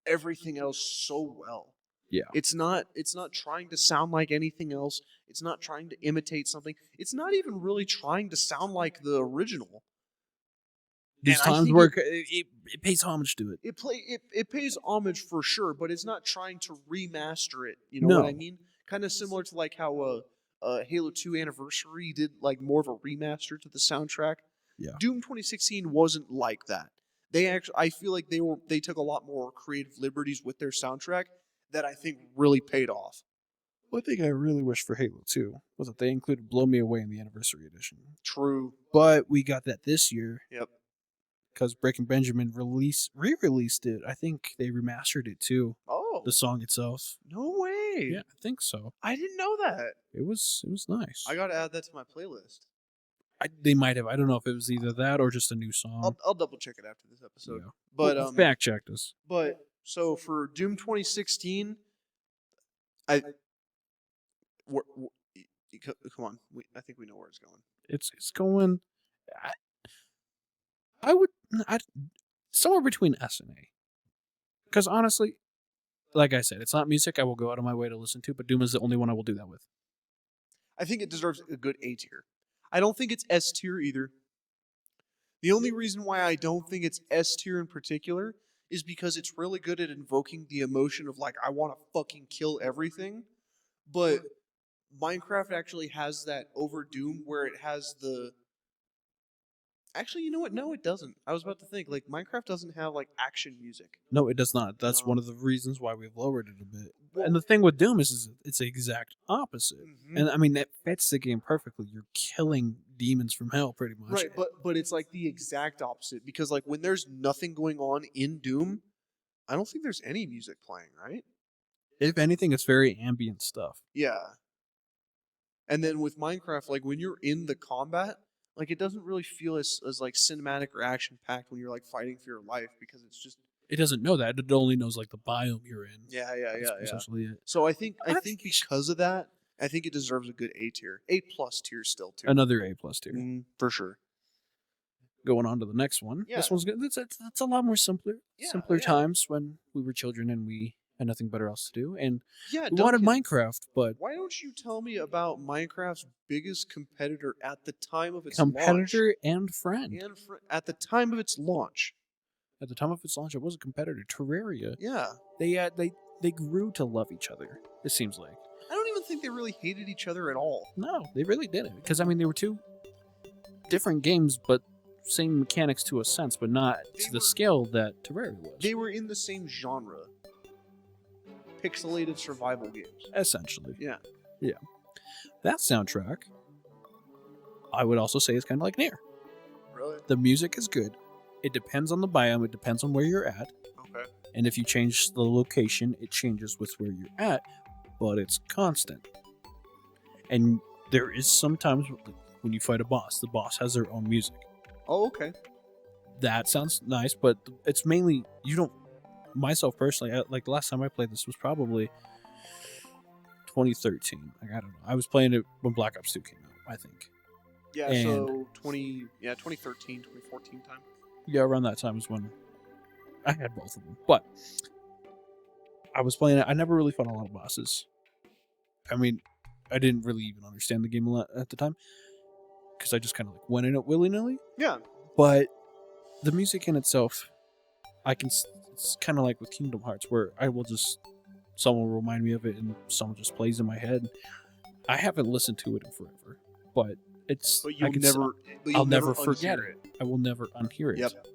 everything else so well. Yeah. It's not trying to sound like anything else. It's not trying to imitate something. It's not even really trying to sound like the original. There's And I times think where it pays homage to it. It pays homage for sure, but it's not trying to remaster it. You know what I No. mean? Kind of similar to like how Halo 2 Anniversary did like more of a remaster to the soundtrack. Yeah. Doom 2016 wasn't like that. I feel like they took a lot more creative liberties with their soundtrack that I think really paid off. One thing I really wish for Halo 2 was that they included Blow Me Away in the Anniversary Edition. True. But we got that this year. Yep. Because Breaking Benjamin re-released it. I think they remastered it too. Oh. The song itself. No way. Yeah, I think so. I didn't know that. It was nice. I got to add that to my playlist. They might have. I don't know if it was either that or just a new song. I'll double check it after this episode. Yeah. But Well, fact check this. But so for Doom 2016, come on, I think we know where it's going. It's going. I'd somewhere between S and A. Because honestly, like I said, it's not music I will go out of my way to listen to, but Doom is the only one I will do that with. I think it deserves a good A tier. I don't think it's S tier either. The only reason why I don't think it's S tier in particular is because it's really good at invoking the emotion of like I want to fucking kill everything, but Minecraft actually has that over Doom where it has the. Actually, you know what? No, it doesn't. I was about to think like Minecraft doesn't have like action music. No, it does not. That's No. one of the reasons why we've lowered it a bit. Well- And the thing with Doom is it's the exact opposite. Mhm. And I mean that fits the game perfectly. You're killing demons from hell pretty much. Right, but it's like the exact opposite because like when there's nothing going on in Doom, I don't think there's any music playing, right? If anything, it's very ambient stuff. Yeah. And then with Minecraft, like when you're in the combat, like it doesn't really feel as like cinematic or action packed when you're like fighting for your life because it's just It doesn't know that. It only knows like the biome you're in. yeah. That's essentially it. So I think I think because of that, I think it deserves a good A tier, A plus tier still too. Another A+ tier. For sure. Going on to the next one. Yeah. This one's good. It's a lot more simpler. Yeah, simpler yeah. times when we were children and we had nothing better else to do. And Yeah, we wanted Duncan, Minecraft, but why don't you tell me about Minecraft's biggest competitor at the time of its competitor and friend. launch? At the time of its launch. At the time of its launch, it was a competitor. Terraria. Yeah. They grew to love each other. It seems like. I don't even think they really hated each other at all. No, they really didn't. Because I mean, they were two different games, but same mechanics to a sense, but not They to the were- scale that Terraria was. They were in the same genre. pixelated survival games. essentially. Yeah. Yeah. That soundtrack, I would also say, is kind of like Nier. Really? The music is good. It depends on the biome. It depends on where you're at. Okay. And if you change the location, it changes with where you're at, but it's constant. And there is sometimes when you fight a boss, the boss has their own music. Oh, okay. That sounds nice, but it's mainly, you don't, myself personally, like the last time I played this was probably 2013. Like, I don't know. I was playing it when Black Ops 2 came out, I think. Yeah, And- so 2013, 2014 time. Yeah, around that time was when I had both of them. But I was playing it. I never really fought a lot of bosses. I mean, I didn't really even understand the game a lot at the time because I just kind of like went in it willy-nilly. Yeah. But the music in itself, it's kind of like with Kingdom Hearts, where someone will remind me of it and someone just plays in my head. I haven't listened to it in forever, but I'll never forget it. I will never unhear it. Yep.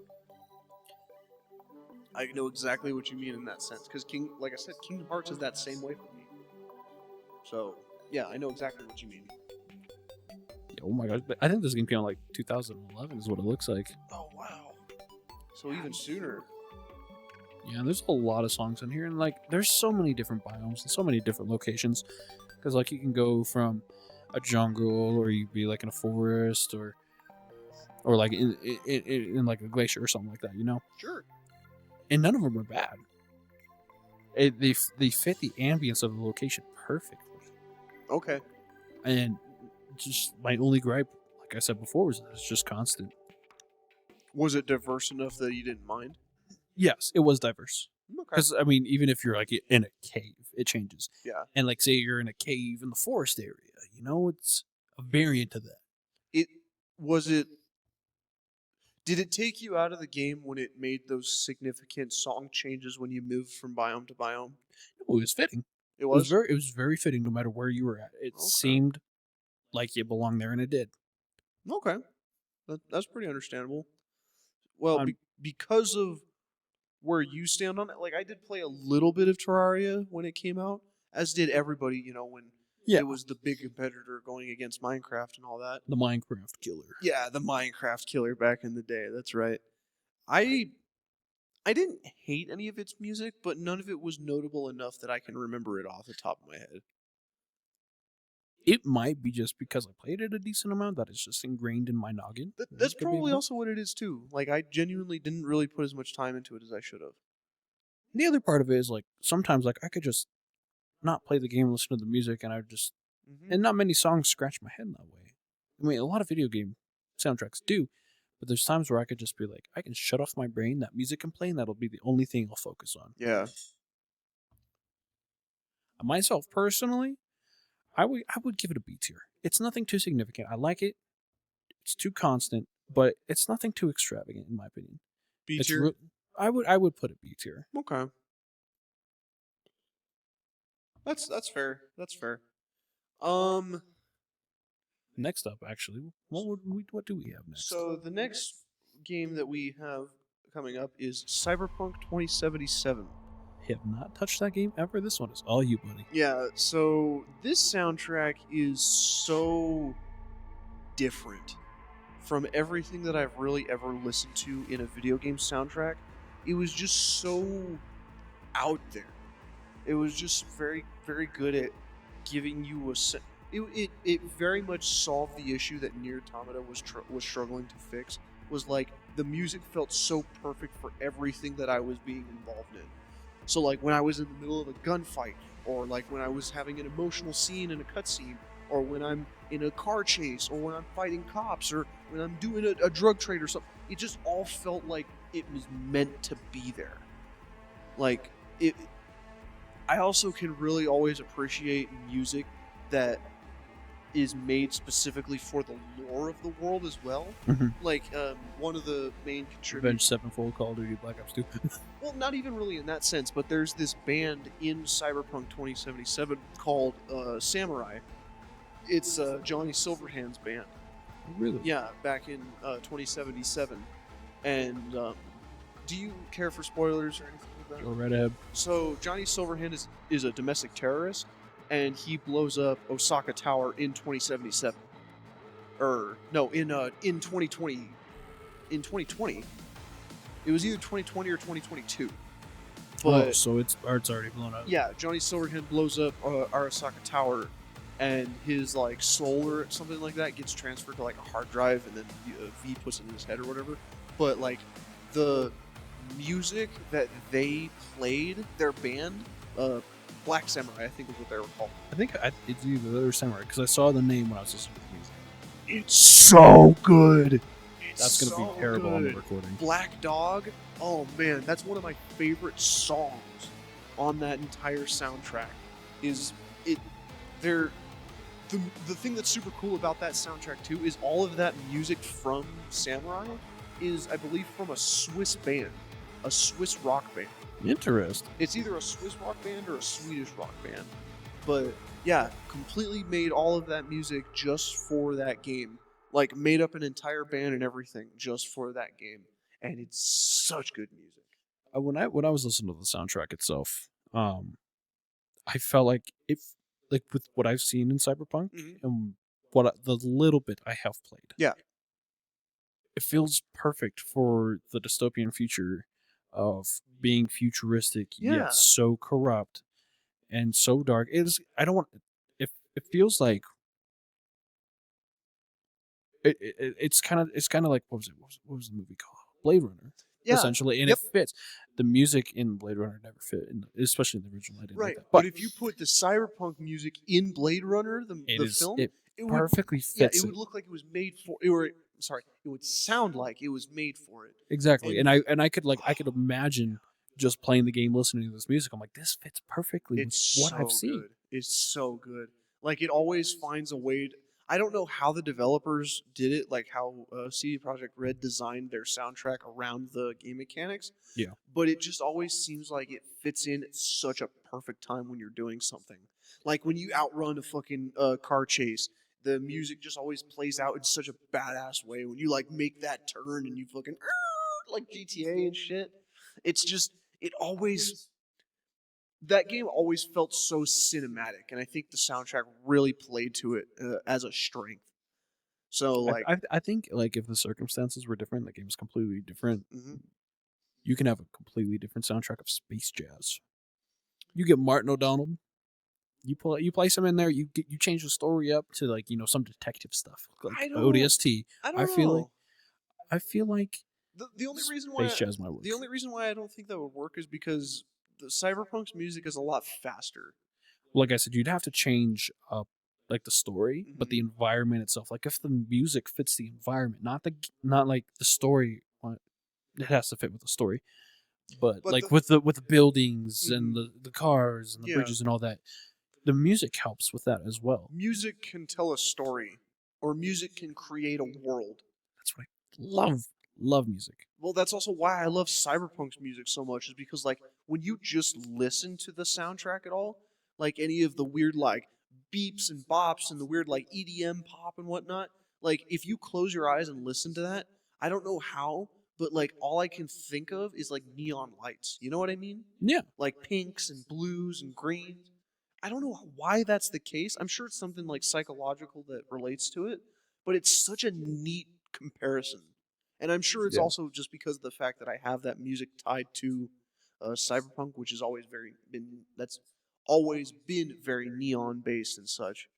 I know exactly what you mean in that sense, because like I said, Kingdom Hearts is that same way for me. So yeah, I know exactly what you mean. Oh my gosh! I think this game came out like 2011 is what it looks like. Oh wow! So even sooner. Yeah, there's a lot of songs in here, and like there's so many different biomes and so many different locations, because like you can go from a jungle, or you'd be like in a forest, or like in like a glacier or something like that, you know. Sure. And none of them are bad. They fit the ambience of the location perfectly. Okay. And just my only gripe, like I said before, was that it's just constant. Was it diverse enough that you didn't mind? Yes, it was diverse. Okay. Because I mean, even if you're like in a cave, it changes. Yeah. And like say you're in a cave in the forest area, you know, it's a variant of that. Did it take you out of the game when it made those significant song changes when you moved from biome to biome? It was fitting. It was? It was very fitting no matter where you were at. It seemed like you belonged there, and it did. Okay. That's pretty understandable. Well, because of where you stand on it, like I did play a little bit of Terraria when it came out, as did everybody, you know, when it was the big competitor going against Minecraft and all that. The Minecraft killer. Yeah, the Minecraft killer back in the day. That's right. I didn't hate any of its music, but none of it was notable enough that I can remember it off the top of my head. It might be just because I played it a decent amount that it's just ingrained in my noggin. That's probably also what it is too. Like I genuinely didn't really put as much time into it as I should have. The other part of it is like sometimes like I could just not play the game and listen to the music, and I just and not many songs scratch my head that way. I mean, a lot of video game soundtracks do, but there's times where I could just be like, I can shut off my brain, that music can play, and that'll be the only thing I'll focus on. Yeah. Myself personally, I would give it a B tier. It's nothing too significant. I like it. It's too constant, but it's nothing too extravagant in my opinion. B tier. I would put it B tier. Okay. That's fair. That's fair. Next up, actually, what do we have next? So the next game that we have coming up is Cyberpunk 2077. Have not touched that game ever. This one is all you, buddy. Yeah, so this soundtrack is so different from everything that I've really ever listened to in a video game soundtrack. It was just so out there. It was just very, very good at giving you it very much solved the issue that Nier Automata was struggling to fix. Was like the music felt so perfect for everything that I was being involved in. So like when I was in the middle of a gunfight, or like when I was having an emotional scene in a cutscene, or when I'm in a car chase, or when I'm fighting cops, or when I'm doing a drug trade or something, it just all felt like it was meant to be there. Like it. I also can really always appreciate music that is made specifically for the lore of the world as well. Mm-hmm. Like one of the main contributors, Revenge Sevenfold, Call of Duty, Black Ops 2. well, not even really in that sense, but there's this band in Cyberpunk 2077 called Samurai. It's Johnny Silverhand's band. Really? Yeah, back in 2077. And do you care for spoilers or anything like about that? Go right ahead. So Johnny Silverhand is a domestic terrorist, and he blows up Osaka Tower in 2077. Or no, in 2020. In 2020, it was either 2020 or 2022. But So it's already blown up. yeah, Johnny Silverhand blows up Arasaka Tower, and his like soul or something like that gets transferred to like a hard drive, and then V puts it in his head or whatever. But like the music that they played, their band, Black Samurai, I think is what they were called. I think it's either the other samurai because I saw the name when I was listening to the music. It's so good. That's gonna be terrible on the recording. Black Dog. Oh man, that's one of my favorite songs on that entire soundtrack. Is it? They're the thing that's super cool about that soundtrack too is all of that music from Samurai is, I believe, from a Swiss band, a Swiss rock band. Interesting. It's either a Swiss rock band or a Swedish rock band. But yeah, completely made all of that music just for that game. Like made up an entire band and everything just for that game. And it's such good music. When I was listening to the soundtrack itself, I felt like like with what I've seen in Cyberpunk and the little bit I have played. Yeah. It feels perfect for the dystopian future of being futuristic yet so corrupt and so dark. I don't want it feels like it's kind of like what was the movie called? Blade Runner. Yeah. Essentially, and it fits. The music in Blade Runner never fit, especially in the original. I didn't like that. But if you put the cyberpunk music in Blade Runner, the film, it perfectly fits. It would look like it was made for it. It would sound like it was made for it. Exactly, and I could imagine just playing the game, listening to this music. I'm like, this fits perfectly with what I've seen. It's so good. Like it always finds a way. I don't know how the developers did it, like how CD Projekt Red designed their soundtrack around the game mechanics. Yeah. But it just always seems like it fits in at such a perfect time when you're doing something. Like when you outrun a fucking car chase, the music just always plays out in such a badass way. When you like make that turn and you fucking like GTA and shit, it's just that game always felt so cinematic, and I think the soundtrack really played to it as a strength. So, like, I think like if the circumstances were different, the game's completely different. Mm-hmm. You can have a completely different soundtrack of space jazz. You get Martin O'Donnell. You place him in there. You change the story up to like some detective stuff like ODST. I feel like the only reason space jazz might work. The only reason why I don't think that would work is because the Cyberpunk's music is a lot faster. Like I said, you'd have to change up like the story, but the environment itself. Like if the music fits the environment, not like the story. It has to fit with the story, but like with the buildings and the cars and the bridges and all that, the music helps with that as well. Music can tell a story, or music can create a world. That's what I love music. Well, that's also why I love Cyberpunk's music so much, is because like when you just listen to the soundtrack at all, like any of the weird like beeps and bops and the weird like EDM pop and whatnot, like if you close your eyes and listen to that, I don't know how, but like all I can think of is like neon lights. You know what I mean? Yeah. Like pinks and blues and greens. I don't know why that's the case. I'm sure it's something like psychological that relates to it, but it's such a neat comparison. And I'm sure it's also just because of the fact that I have that music tied to Cyberpunk, which has always been very neon based and such.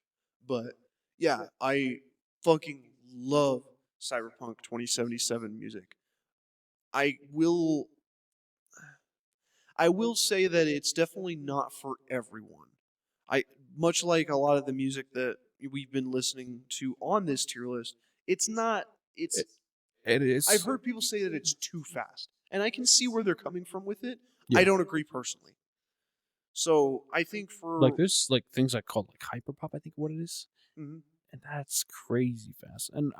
But yeah, I fucking love Cyberpunk 2077 music. I will say that it's definitely not for everyone. Much like a lot of the music that we've been listening to on this tier list, it's not. It is. I've heard people say that it's too fast, and I can see where they're coming from with it. Yeah. I don't agree personally. So I think for like there's like things I call like hyperpop. I think what it is, and that's crazy fast. And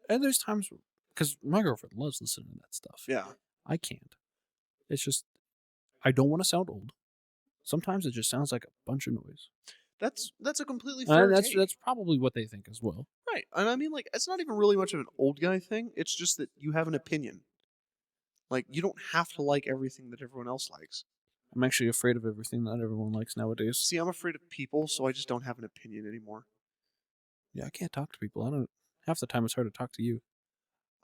there's times because my girlfriend loves listening to that stuff. Yeah, I can't. It's just I don't want to sound old. Sometimes it just sounds like a bunch of noise. That's a completely fair take. That's probably what they think as well. Right. And I mean, like, it's not even really much of an old guy thing. It's just that you have an opinion. Like, you don't have to like everything that everyone else likes. I'm actually afraid of everything that everyone likes nowadays. See, I'm afraid of people, so I just don't have an opinion anymore. Yeah, I can't talk to people. I don't. Half the time it's hard to talk to you.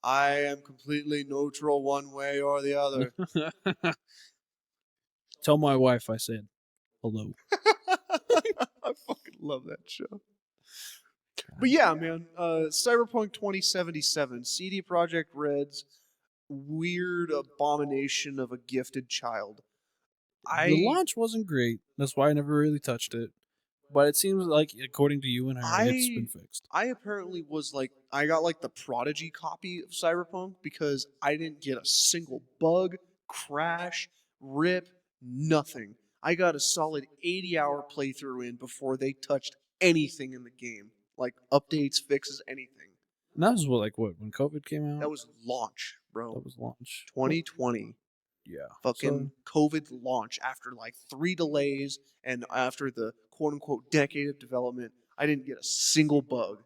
I am completely neutral one way or the other. Tell my wife I said hello. I fucking love that show. But yeah, man, Cyberpunk 2077, CD Projekt Red's weird abomination of a gifted child. The launch wasn't great. That's why I never really touched it. But it seems like, according to you and her, it's been fixed. I apparently was like, I got like the Prodigy copy of Cyberpunk because I didn't get a single bug, crash, rip, nothing. I got a solid 80-hour playthrough in before they touched anything in the game, like updates, fixes, anything. And that was what when COVID came out. That was launch, bro. That was launch. 2020. Yeah. Fucking COVID launch after like 3 delays and after the quote unquote decade of development. I didn't get a single bug.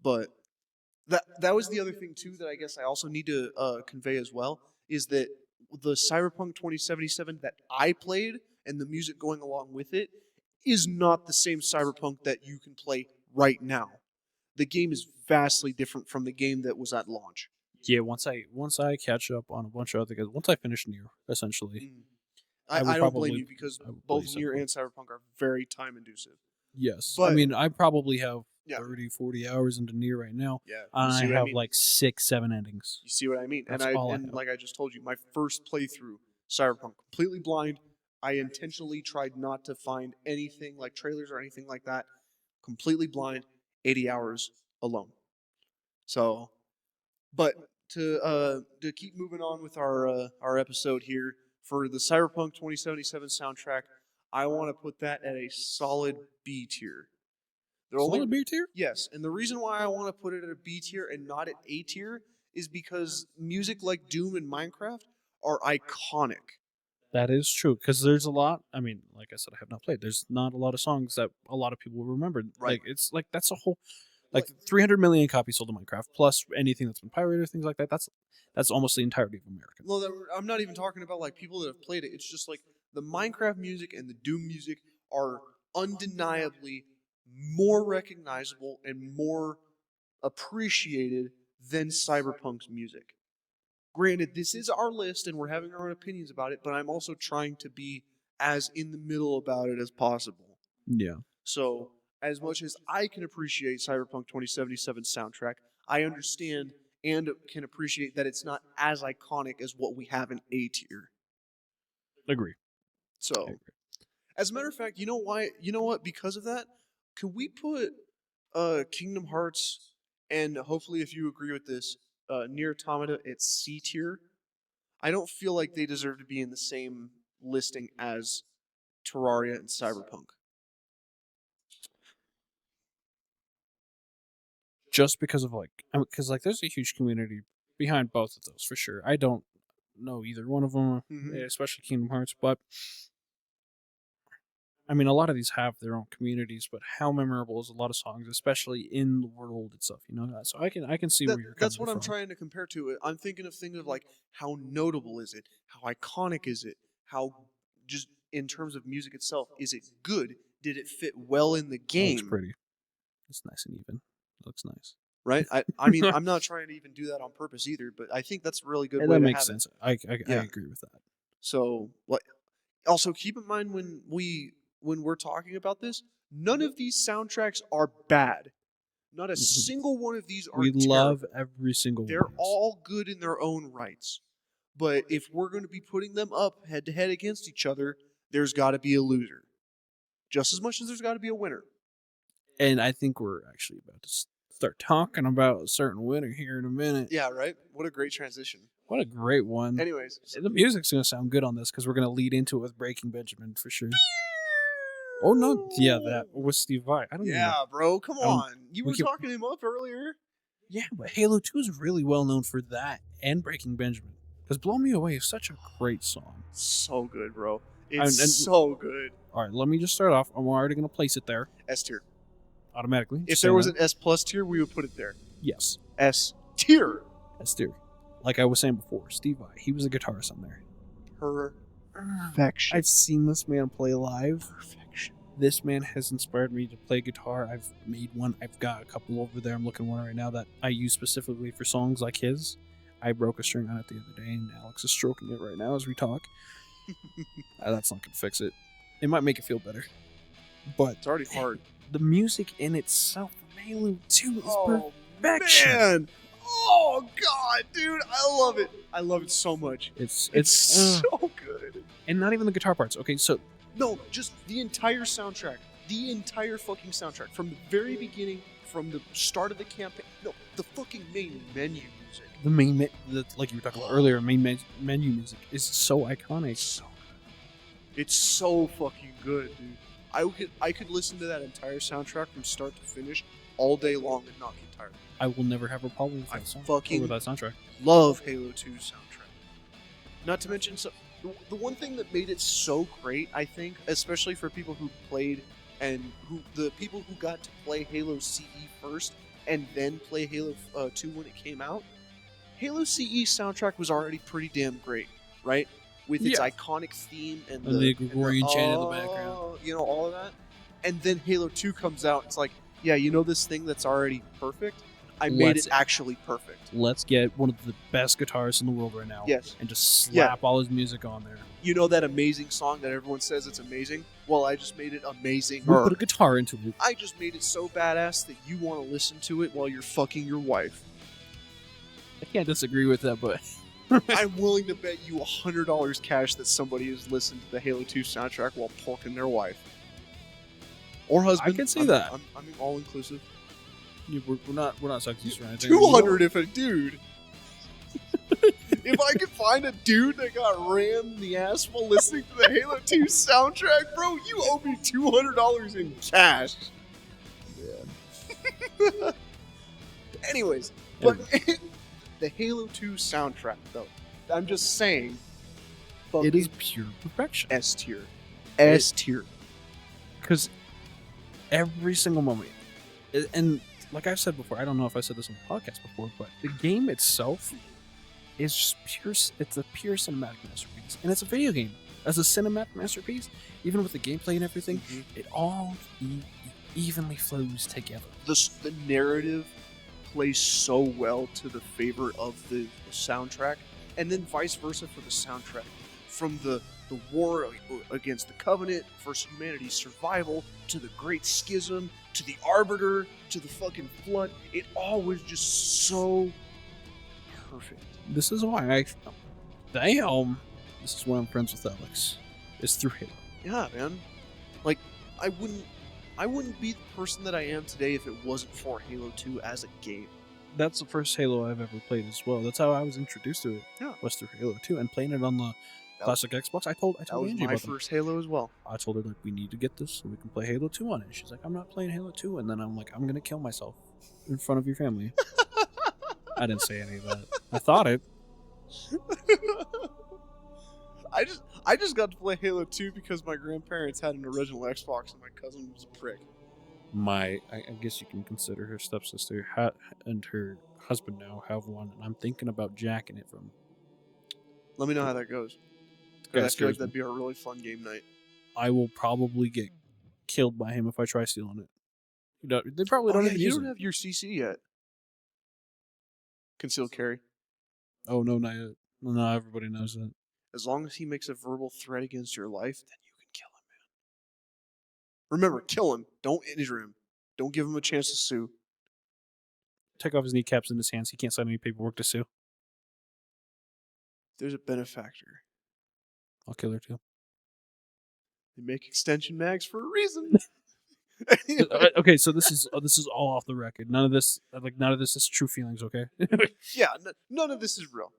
But that was the other thing too that I guess I also need to convey as well is that the Cyberpunk 2077 that I played and the music going along with it is not the same Cyberpunk that you can play right now. The game is vastly different from the game that was at launch. Yeah, once I catch up on a bunch of other guys, once I finish Nier, essentially. I don't blame you because both Nier and Cyberpunk are very time inducive. Yes. But, I mean, I probably have 30, 40 hours into Nier right now. Yeah. I have like 6, 7 endings. You see what I mean? That's and like I just told you, my first playthrough, Cyberpunk, completely blind. I intentionally tried not to find anything like trailers or anything like that. Completely blind, 80 hours alone. So, but to keep moving on with our episode here for the Cyberpunk 2077 soundtrack, I want to put that at a solid B tier. Solid B tier? Yes, and the reason why I want to put it at a B tier and not at A tier is because music like Doom and Minecraft are iconic. That is true, because there's a lot. I mean, like I said, I have not played. There's not a lot of songs that a lot of people will remember. Right. Like it's like that's a whole, like 300 million copies sold of Minecraft, plus anything that's been pirated, things like that. That's almost the entirety of America. Well, I'm not even talking about like people that have played it. It's just like the Minecraft music and the Doom music are undeniably more recognizable and more appreciated than Cyberpunk's music. Granted, this is our list and we're having our own opinions about it, but I'm also trying to be as in the middle about it as possible. Yeah. So, as much as I can appreciate Cyberpunk 2077's soundtrack, I understand and can appreciate that it's not as iconic as what we have in A tier. Agree. So, as a matter of fact, you know why? You know what? Because of that, could we put Kingdom Hearts and hopefully, if you agree with this, Nier Automata at C tier? I don't feel like they deserve to be in the same listing as Terraria and Cyberpunk. Just because of because there's a huge community behind both of those for sure. I don't know either one of them, especially Kingdom Hearts, but I mean, a lot of these have their own communities, but how memorable is a lot of songs, especially in the world itself, you know? So I can see where you're coming from. That's what I'm trying to compare to it. I'm thinking of things of like, how notable is it? How iconic is it? How, just in terms of music itself, is it good? Did it fit well in the game? It's pretty. It's nice and even. It looks nice. Right? I mean, I'm not trying to even do that on purpose either, but I think that's a really good way that to makes have sense. it. I agree with that. So, also keep in mind when we're talking about this, none of these soundtracks are bad. Not a single one of these are terrible. We love every single one. They're all good in their own rights. But if we're going to be putting them up head to head against each other, there's got to be a loser. Just as much as there's got to be a winner. And I think we're actually about to start talking about a certain winner here in a minute. Yeah, right? What a great transition. What a great one. Anyways. The music's going to sound good on this because we're going to lead into it with Breaking Benjamin for sure. Oh, no. Yeah, that was Steve Vai. I don't even know. Bro. Come on. You were talking him up earlier. Yeah, but Halo 2 is really well known for that and Breaking Benjamin. Because Blow Me Away is such a great song. So good, bro. It's so good. All right, let me just start off. I'm already going to place it there. S tier. Automatically. If there was an S plus tier, we would put it there. Yes. S tier. S tier. Like I was saying before, Steve Vai, he was a guitarist on there. Perfection. I've seen this man play live. Perfection. This man has inspired me to play guitar. I've made one. I've got a couple over there. I'm looking at one right now that I use specifically for songs like his. I broke a string on it the other day, and Alex is stroking it right now as we talk. That's not gonna fix it. It might make it feel better, but It's already hard. the music in itself, Halo 2, is perfection. Man. Oh god, dude, I love it. I love it so much. It's so good. and not even the guitar parts. Okay, so No, just the entire soundtrack. The entire fucking soundtrack. From the very beginning, from the start of the campaign. No, the fucking main menu music. the main, like you were talking about earlier, menu music is so iconic. So good. It's so fucking good, dude. I could listen to that entire soundtrack from start to finish all day long and not get tired. I will never have a problem with I that song. fucking Or with that soundtrack. love Halo 2 soundtrack. Not to mention, the one thing that made it so great, I think, especially for people who played and the people who got to play Halo CE first and then play Halo 2 when it came out, Halo CE soundtrack was already pretty damn great, right? With its iconic theme and the Gregorian chant in the background. You know, all of that. And then Halo 2 comes out, it's like, yeah, you know this thing that's already perfect? I made it actually perfect. Let's get one of the best guitarists in the world right now. Yes. And just slap all his music on there. You know that amazing song that everyone says it's amazing? Well, I just made it amazing. We put a guitar into it. I just made it so badass that you want to listen to it while you're fucking your wife. I can't disagree with that, but I'm willing to bet you $100 cash that somebody has listened to the Halo 2 soundtrack while porking their wife. Or husband. I can see that. I'm all inclusive. we're not sexist or anything. 200 if a dude. If I could find a dude that got rammed in the ass while listening to the Halo 2 soundtrack, bro, you owe me $200 in cash. Yeah. Anyways, but the Halo 2 soundtrack, though, I'm just saying, it is pure perfection. S tier. S tier. Because every single moment, and like I've said before, I don't know if I said this on the podcast before, but the game itself is just pure. It's a pure cinematic masterpiece, and it's a video game. As a cinematic masterpiece, even with the gameplay and everything, it all evenly flows together. The narrative plays so well to the favor of the soundtrack, and then vice versa for the soundtrack. From the war against the Covenant versus humanity's survival, to the Great Schism, to the Arbiter, to the fucking Flood, it all was just so perfect. This is why this is why I'm friends with Alex. It's through Halo. Yeah, man. Like, I wouldn't be the person that I am today if it wasn't for Halo 2 as a game. That's the first Halo I've ever played as well. That's how I was introduced to it. Yeah. Was through Halo 2 and playing it on the classic Xbox. I told that was Angie my about first Halo as well. I told her, like, we need to get this so we can play Halo 2 on it. She's like, I'm not playing Halo 2. And then I'm like, I'm going to kill myself in front of your family. I didn't say any of that. I thought it. I just got to play Halo 2 because my grandparents had an original Xbox and my cousin was a prick. I guess you can consider her stepsister and her husband now have one, and I'm thinking about jacking it from. Let me know how that goes. I feel like that'd be a really fun game night. I will probably get killed by him if I try stealing it. They probably don't even use it. You don't have your CC yet. Concealed carry. Oh, no, not yet. No, everybody knows that. As long as he makes a verbal threat against your life, then you can kill him, man. Remember, kill him. Don't injure him. Don't give him a chance to sue. Take off his kneecaps and his hands. He can't sign any paperwork to sue. There's a benefactor. I'll kill her too. They make extension mags for a reason. Okay, so this is all off the record. None of this is true feelings. Okay. Yeah, none of this is real.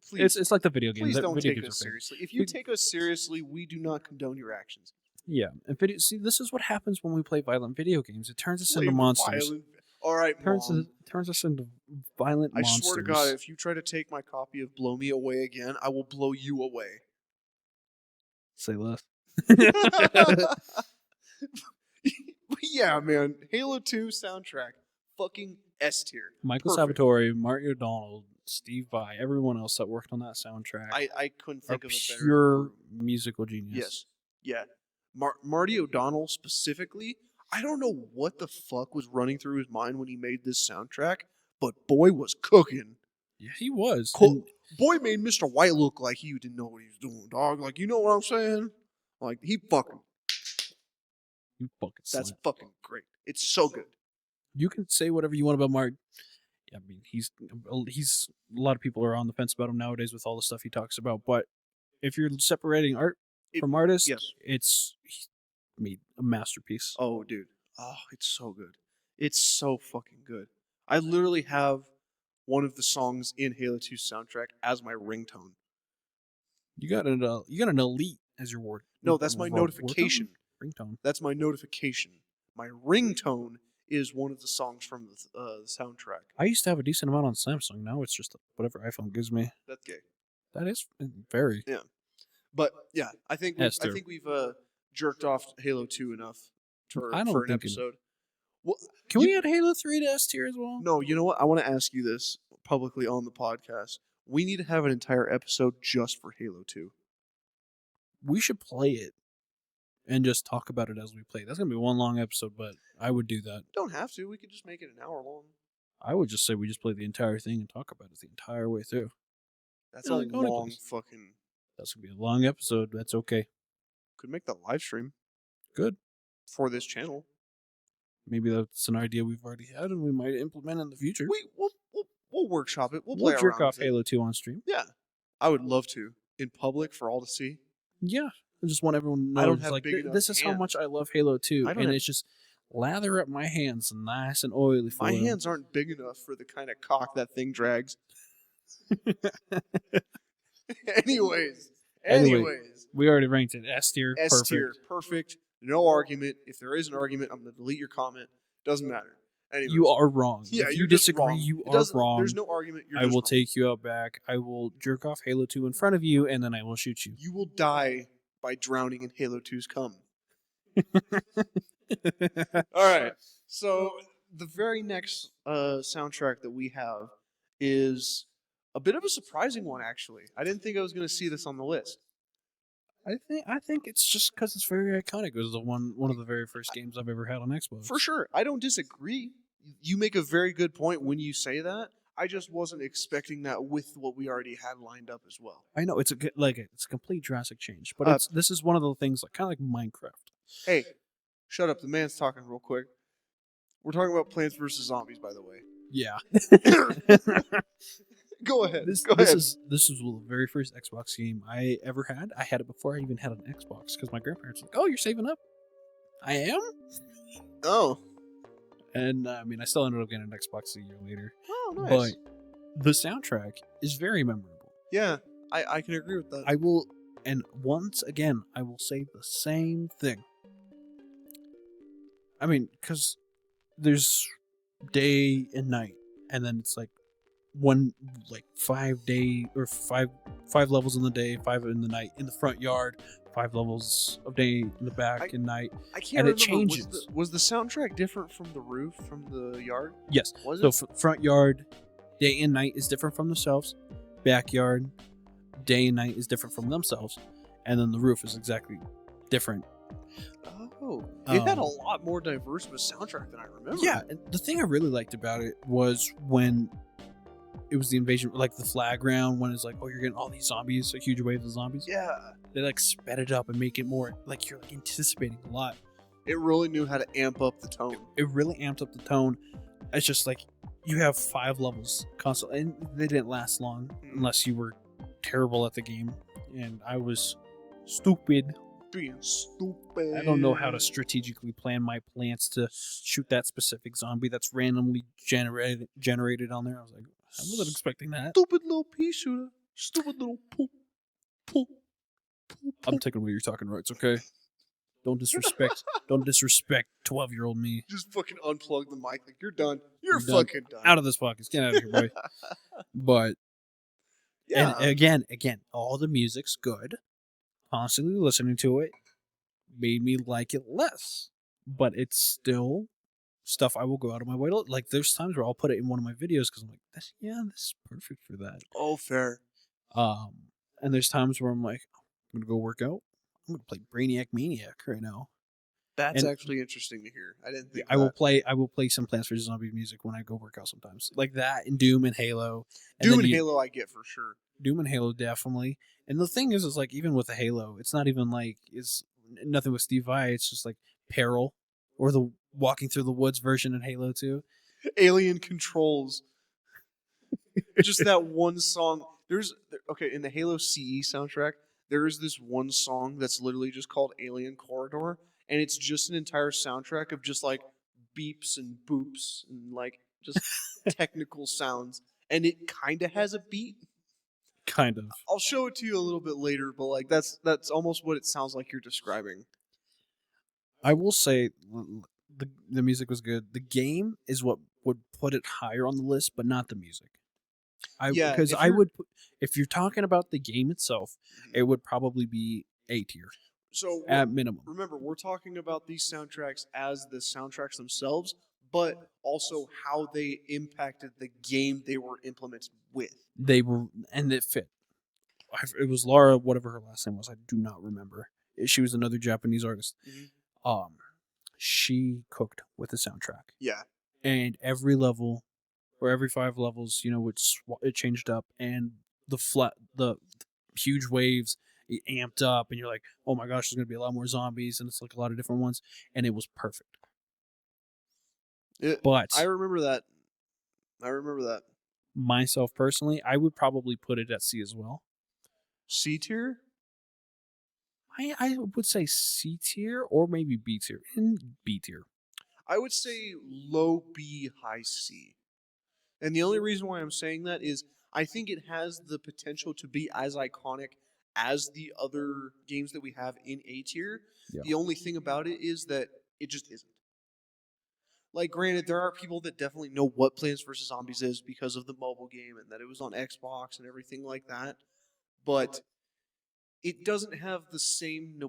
Please, it's like the video game. Please don't video take us seriously. If you take us seriously, we do not condone your actions. Yeah, and see, this is what happens when we play violent video games. It turns us into monsters. All right, turns us into violent monsters. I swear to God, if you try to take my copy of Blow Me Away again, I will blow you away. Say less. Yeah, man. Halo 2 soundtrack. Fucking S tier. Michael Sabatore, Marty O'Donnell, Steve Vai, everyone else that worked on that soundtrack I couldn't are think of a better pure group. musical genius. Yes. Yeah. Marty O'Donnell specifically, I don't know what the fuck was running through his mind when he made this soundtrack, but boy was cooking. Yeah, he was. Boy made Mr. White look like he didn't know what he was doing, dog. Like, you know what I'm saying? Like, You fucking that's slut. fucking great. It's so good. You can say whatever you want about Martin. I mean, he's a lot of people are on the fence about him nowadays with all the stuff he talks about. But if you're separating art from artist, yes. he made a masterpiece. Oh, dude. Oh, it's so good. It's so fucking good. I literally have one of the songs in Halo 2 soundtrack as my ringtone. You got an elite as your word. No, that's my notification. Ringtone. That's my notification. My ringtone is one of the songs from the soundtrack. I used to have a decent amount on Samsung. Now it's just whatever iPhone gives me. That's gay. That is very. Yeah. But yeah, I think we've jerked off Halo 2 enough for an episode. Well, can we add Halo 3 to S tier as well? No, you know what? I want to ask you this publicly on the podcast. We need to have an entire episode just for Halo 2. We should play it and just talk about it as we play. That's going to be one long episode, but I would do that. Don't have to. We could just make it an hour long. I would just say we just play the entire thing and talk about it the entire way through. That's a long fucking... That's going to be a long episode. That's okay. Could make the live stream. Good. For this channel. Maybe that's an idea we've already had and we might implement in the future. We'll workshop it. We'll jerk off Halo 2 on stream. Yeah. I would love to. In public for all to see. Yeah. I just want everyone to know. I don't have big this is how much I love Halo 2. And it's just lather up my hands nice and oily for my hands aren't big enough for the kind of cock that thing drags. Anyways. We already ranked it. S tier. S tier. Perfect. No argument. If there is an argument, I'm going to delete your comment. Doesn't matter. Anyways. You are wrong. Yeah, if you disagree, wrong. you are wrong. There's no argument. I will take you out back. I will jerk off Halo 2 in front of you, and then I will shoot you. You will die by drowning in Halo 2's cum. All right. So the very next soundtrack that we have is a bit of a surprising one, actually. I didn't think I was going to see this on the list. I think it's just because it's very iconic. It was one of the very first games I've ever had on Xbox. For sure. I don't disagree. You make a very good point when you say that. I just wasn't expecting that with what we already had lined up as well. I know it's a complete drastic change, but this is one of the things kind of like Minecraft. Hey, shut up! The man's talking real quick. We're talking about Plants vs Zombies, by the way. Yeah. Go ahead. This is the very first Xbox game I ever had. I had it before I even had an Xbox because my grandparents were like, "Oh, you're saving up." I am. Oh. And I mean, I still ended up getting an Xbox a year later. Oh, nice. But the soundtrack is very memorable. Yeah, I can agree with that. I will, and once again, I will say the same thing. I mean, because there's day and night, and then it's like 5 levels in the day, 5 in the night in the front yard, 5 levels of day in the back and night. I can't and remember. It changes. Was the soundtrack different from the roof, from the yard? Yes. Was so it? Front yard, day and night is different from themselves. Backyard, day and night is different from themselves, and then the roof is exactly different. Oh, it had a lot more diverse of a soundtrack than I remember. Yeah, and the thing I really liked about it was when it was the invasion, like the flag round, when it's like, oh, you're getting all these zombies, a huge wave of zombies. Yeah. They like sped it up and make it more like you're like anticipating a lot. It really knew how to amp up the tone. It really amped up the tone. It's just like you have 5 levels constantly, and they didn't last long unless you were terrible at the game. And I was stupid. Being stupid. I don't know how to strategically plan my plants to shoot that specific zombie that's randomly generated on there. I was like, I wasn't expecting that. Stupid little pea shooter. Stupid little poop. I'm taking away your talking rights, okay? Don't disrespect 12-year-old me. Just fucking unplug the mic. Like, you're done. You're fucking done. Out of this podcast. Get out of here, boy. But yeah. And again, all the music's good. Constantly listening to it made me like it less. But it's still stuff I will go out of my way to like. There's times where I'll put it in one of my videos because I'm like, this is perfect for that. Oh, fair. And there's times where I'm like, I'm gonna go work out. I'm gonna play Brainiac Maniac right now. That's And actually interesting to hear. I didn't think I will that. play some Plants vs Zombies music when I go work out sometimes, like that, and Doom and Halo. And Doom then and Halo I get for sure. Doom and Halo definitely. And the thing is like even with the Halo, it's not even like it's nothing with Steve Vai. It's just like Peril or the Walking Through the Woods version in Halo 2. Alien Controls. Just that one song. Okay, in the Halo CE soundtrack, there is this one song that's literally just called Alien Corridor, and it's just an entire soundtrack of just like beeps and boops and like just technical sounds, and it kind of has a beat. Kind of. I'll show it to you a little bit later, but like that's almost what it sounds like you're describing. I will say the music was good. The game is what would put it higher on the list, but not the music. Yeah, Because I would if you're talking about the game itself, it would probably be A tier. So at minimum. Remember, we're talking about these soundtracks as the soundtracks themselves, but also how they impacted the game they were implemented with. They were, and it fit. It was Laura, whatever her last name was. I do not remember. She was another Japanese artist. Mm-hmm. She cooked with the soundtrack. Yeah. And every level, or every 5 levels, it changed up, and the huge waves, it amped up, and you're like, oh my gosh, there's gonna be a lot more zombies, and it's like a lot of different ones, and it was perfect. But I remember that. Myself personally, I would probably put it at C as well. C tier? I would say C tier or maybe B tier. In B tier. I would say low B, high C. And the only reason why I'm saying that is I think it has the potential to be as iconic as the other games that we have in A tier. Yeah. The only thing about it is that it just isn't. Like, granted, there are people that definitely know what Plants vs. Zombies is because of the mobile game and that it was on Xbox and everything like that. But it doesn't have the same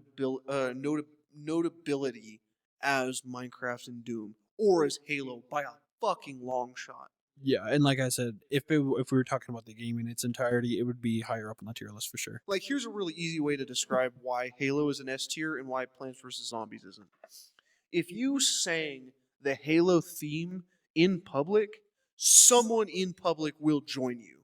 notability as Minecraft and Doom or as Halo by a fucking long shot. Yeah, and like I said, if we were talking about the game in its entirety, it would be higher up on the tier list for sure. Like, here's a really easy way to describe why Halo is an S tier and why Plants vs. Zombies isn't. If you sang the Halo theme in public, someone in public will join you.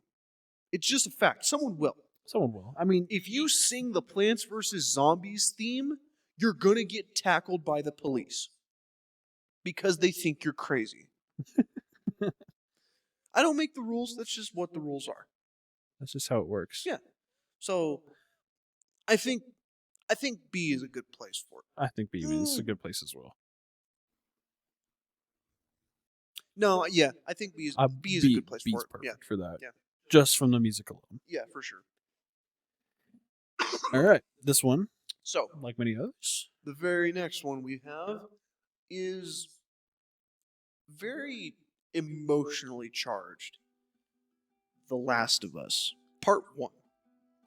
It's just a fact. Someone will. Someone will. I mean, if you sing the Plants vs. Zombies theme, you're going to get tackled by the police because they think you're crazy. I don't make the rules. That's just what the rules are. That's just how it works. Yeah. So I think B is a good place for it. I think B is a good place as well. No, yeah, I think B is a good place for it. Perfect for that. Yeah. Just from the music alone. Yeah, for sure. All right, this one. So, like many others, the very next one we have is very emotionally charged. The Last of Us, Part 1.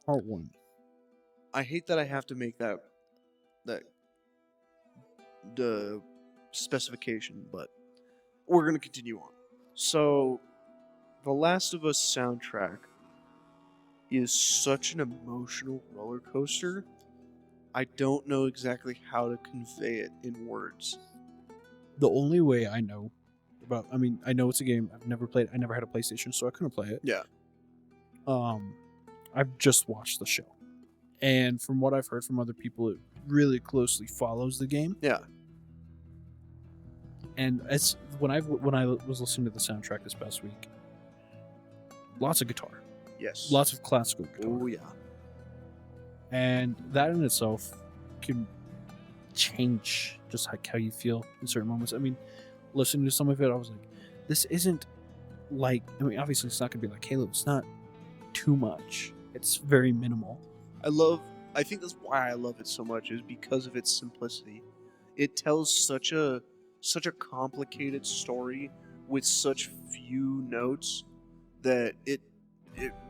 Part 1. I hate that I have to make that the specification, but we're going to continue on. So, The Last of Us soundtrack is such an emotional roller coaster. I don't know exactly how to convey it in words. The only way I know about, I know it's a game. I've never played. I never had a PlayStation, so I couldn't play it. Yeah. I've just watched the show, and from what I've heard from other people, it really closely follows the game. Yeah. And it's when I was listening to the soundtrack this past week, lots of guitar. Yes. Lots of classical guitar. Oh yeah. And that in itself can change just how you feel in certain moments. Listening to some of it, I was like, this isn't like, obviously it's not going to be like Halo. It's not too much. It's very minimal. I think that's why I love it so much, is because of its simplicity. It tells such a complicated story with such few notes that it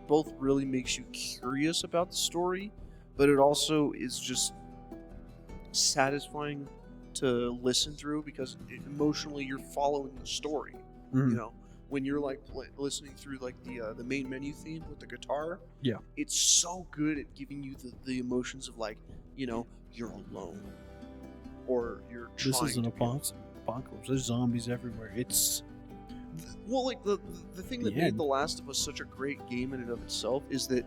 both really makes you curious about the story, but it also is just satisfying to listen through because emotionally you're following the story. Mhm. You know, when you're like listening through like the main menu theme with the guitar, Yeah. it's so good at giving you the emotions of like, you know, you're alone or you're This trying is an to be alone. apocalypse. There's zombies everywhere. It's Well, like the thing that Yeah. made The Last of Us such a great game in and of itself is that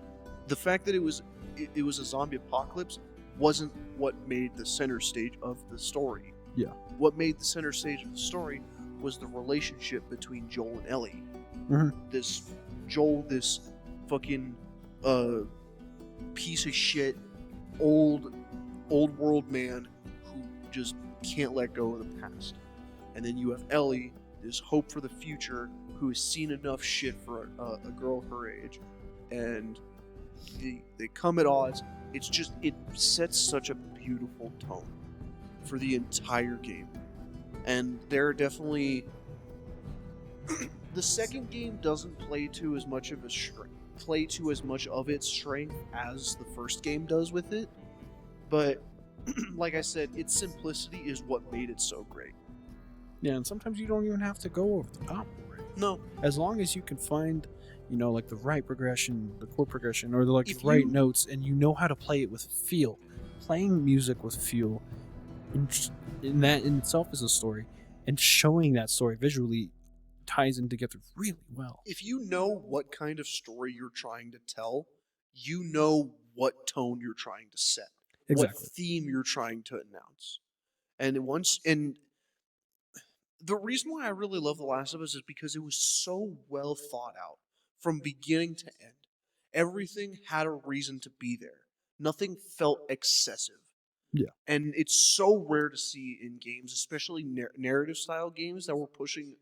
the fact that it was a zombie apocalypse wasn't what made the center stage of the story. Yeah. What made the center stage of the story was the relationship between Joel and Ellie. Mhm. This fucking piece of shit, old world man who just can't let go of the past. And then you have Ellie, this hope for the future, who has seen enough shit for a girl her age, and they come at odds. It sets such a beautiful tone for the entire game, and there are definitely the second game doesn't play to as much of its strength as the first game does with it, but like I said, its simplicity is what made it so great. Yeah, and sometimes you don't even have to go over the top for it. No, As long as you can find, like the right progression, the chord progression, or the If right you- notes, and you know how to play it with feel. Playing music with feel, in that in itself is a story, and showing that story visually ties in together really well. if you know what kind of story you're trying to tell, you know what tone you're trying to set, Exactly. what theme you're trying to announce. And the reason why I really love The Last of Us is because it was so well thought out from beginning to end. Everything had a reason to be there. Nothing felt excessive. Yeah. And it's so rare to see in games, especially narrative style games that were pushing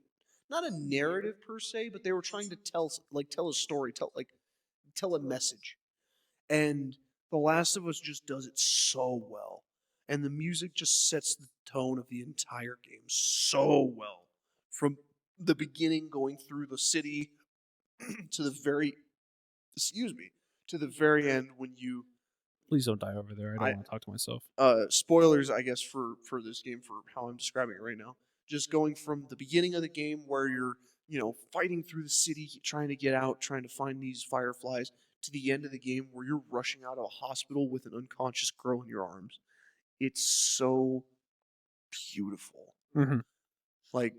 not a narrative per se, but they were trying to tell a story, tell a message. And The Last of Us just does it so well. And the music just sets the tone of the entire game so well. From the beginning going through the city to the very to the very end when you Please don't die over there. I don't I want to talk to myself. spoilers I guess for this game for how I'm describing it right now. Just going from the beginning of the game where you're, fighting through the city, trying to get out, trying to find these fireflies, to the end of the game where you're rushing out of a hospital with an unconscious girl in your arms. It's so beautiful. Mm-hmm. Like,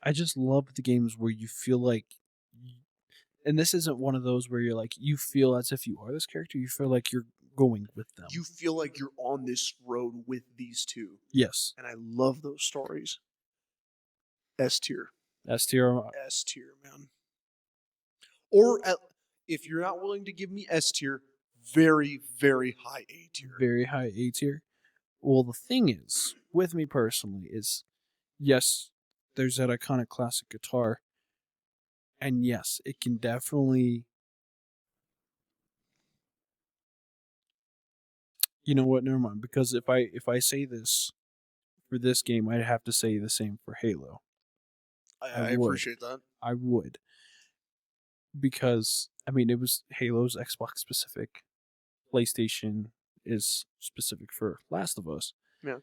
I just love the games where you feel like, and this isn't one of those where you're like, you feel as if you are this character. You feel like you're going with them. you feel like you're on this road with these two. Yes. And I love those stories. S tier. S tier. S tier, man. Or if you're not willing to give me S tier, very, very high A tier. Very high A tier. Well, the thing is, with me personally, is yes, there's that iconic classic guitar, and yes, it can definitely. You know what? Never mind. Because if I say this for this game, I'd have to say the same for Halo. I appreciate that. I would. Because it was Halo's Xbox specific. PlayStation is specific for Last of Us. Yeah.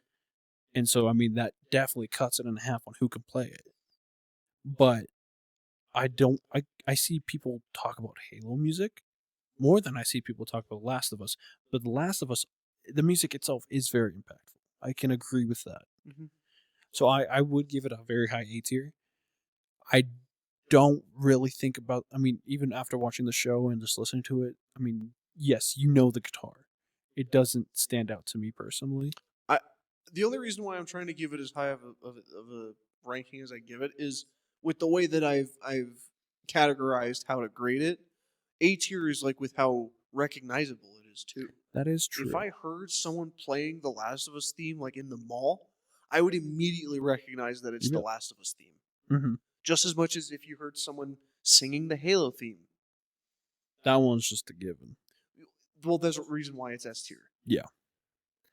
And so that definitely cuts it in half on who can play it. But I see people talk about Halo music more than I see people talk about Last of Us. But The Last of Us, the music itself is very impactful. I can agree with that. Mm-hmm. So I would give it a very high A tier. I don't really think about, even after watching the show and just listening to it, yes, the guitar. It doesn't stand out to me personally. The only reason why I'm trying to give it as high of a ranking as I give it is with the way that I've categorized how to grade it. A tier is like with how recognizable it is too. That is true. If I heard someone playing the Last of Us theme like in the mall, I would immediately recognize that it's the Last of Us theme. Mm-hmm. Just as much as if you heard someone singing the Halo theme. That one's just a given. Well, there's a reason why it's S tier. Yeah.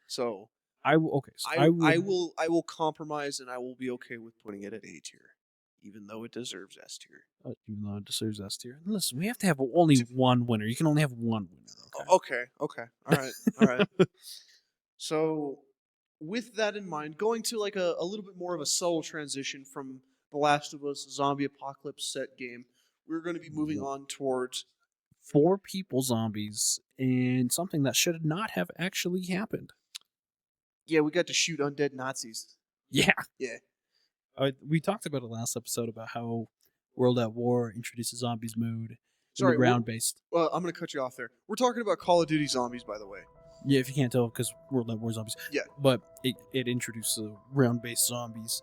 So I will compromise and I will be okay with putting it at A tier, even though it deserves S tier. Even though it deserves S tier. Listen, we have to have only one winner. You can only have one winner. Okay. All right. So with that in mind, going to like a little bit more of a subtle transition from The Last of Us zombie apocalypse set game, we're going to be moving on towards 4 people zombies and something that should not have actually happened. we got to shoot undead Nazis. Yeah. Yeah. We talked about it last episode about how World at War introduces zombies mode in Sorry, the ground based. Well, I'm going to cut you off there. We're talking about Call of Duty Zombies, by the way. Yeah, if you can't tell, because World at War zombies. Yeah. But it introduces ground based zombies.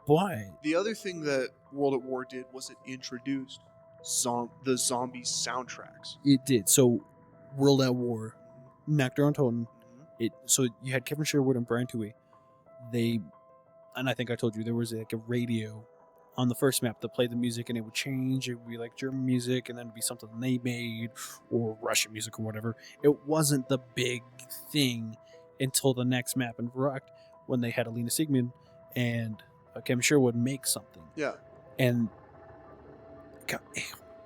But The other thing that World at War did was it introduced the zombie soundtracks. it did. So World at War, Nectar on Totem, so you had Kevin Sherwood and Brian Toohey. And I think I told you there was like a radio on the first map that played the music, and it would change. It would be like German music, and then it'd be something they made, or Russian music, or whatever. It wasn't the big thing until the next map in Verrückt, when they had Alina Sigmund and Kevin Sherwood make something. Yeah. And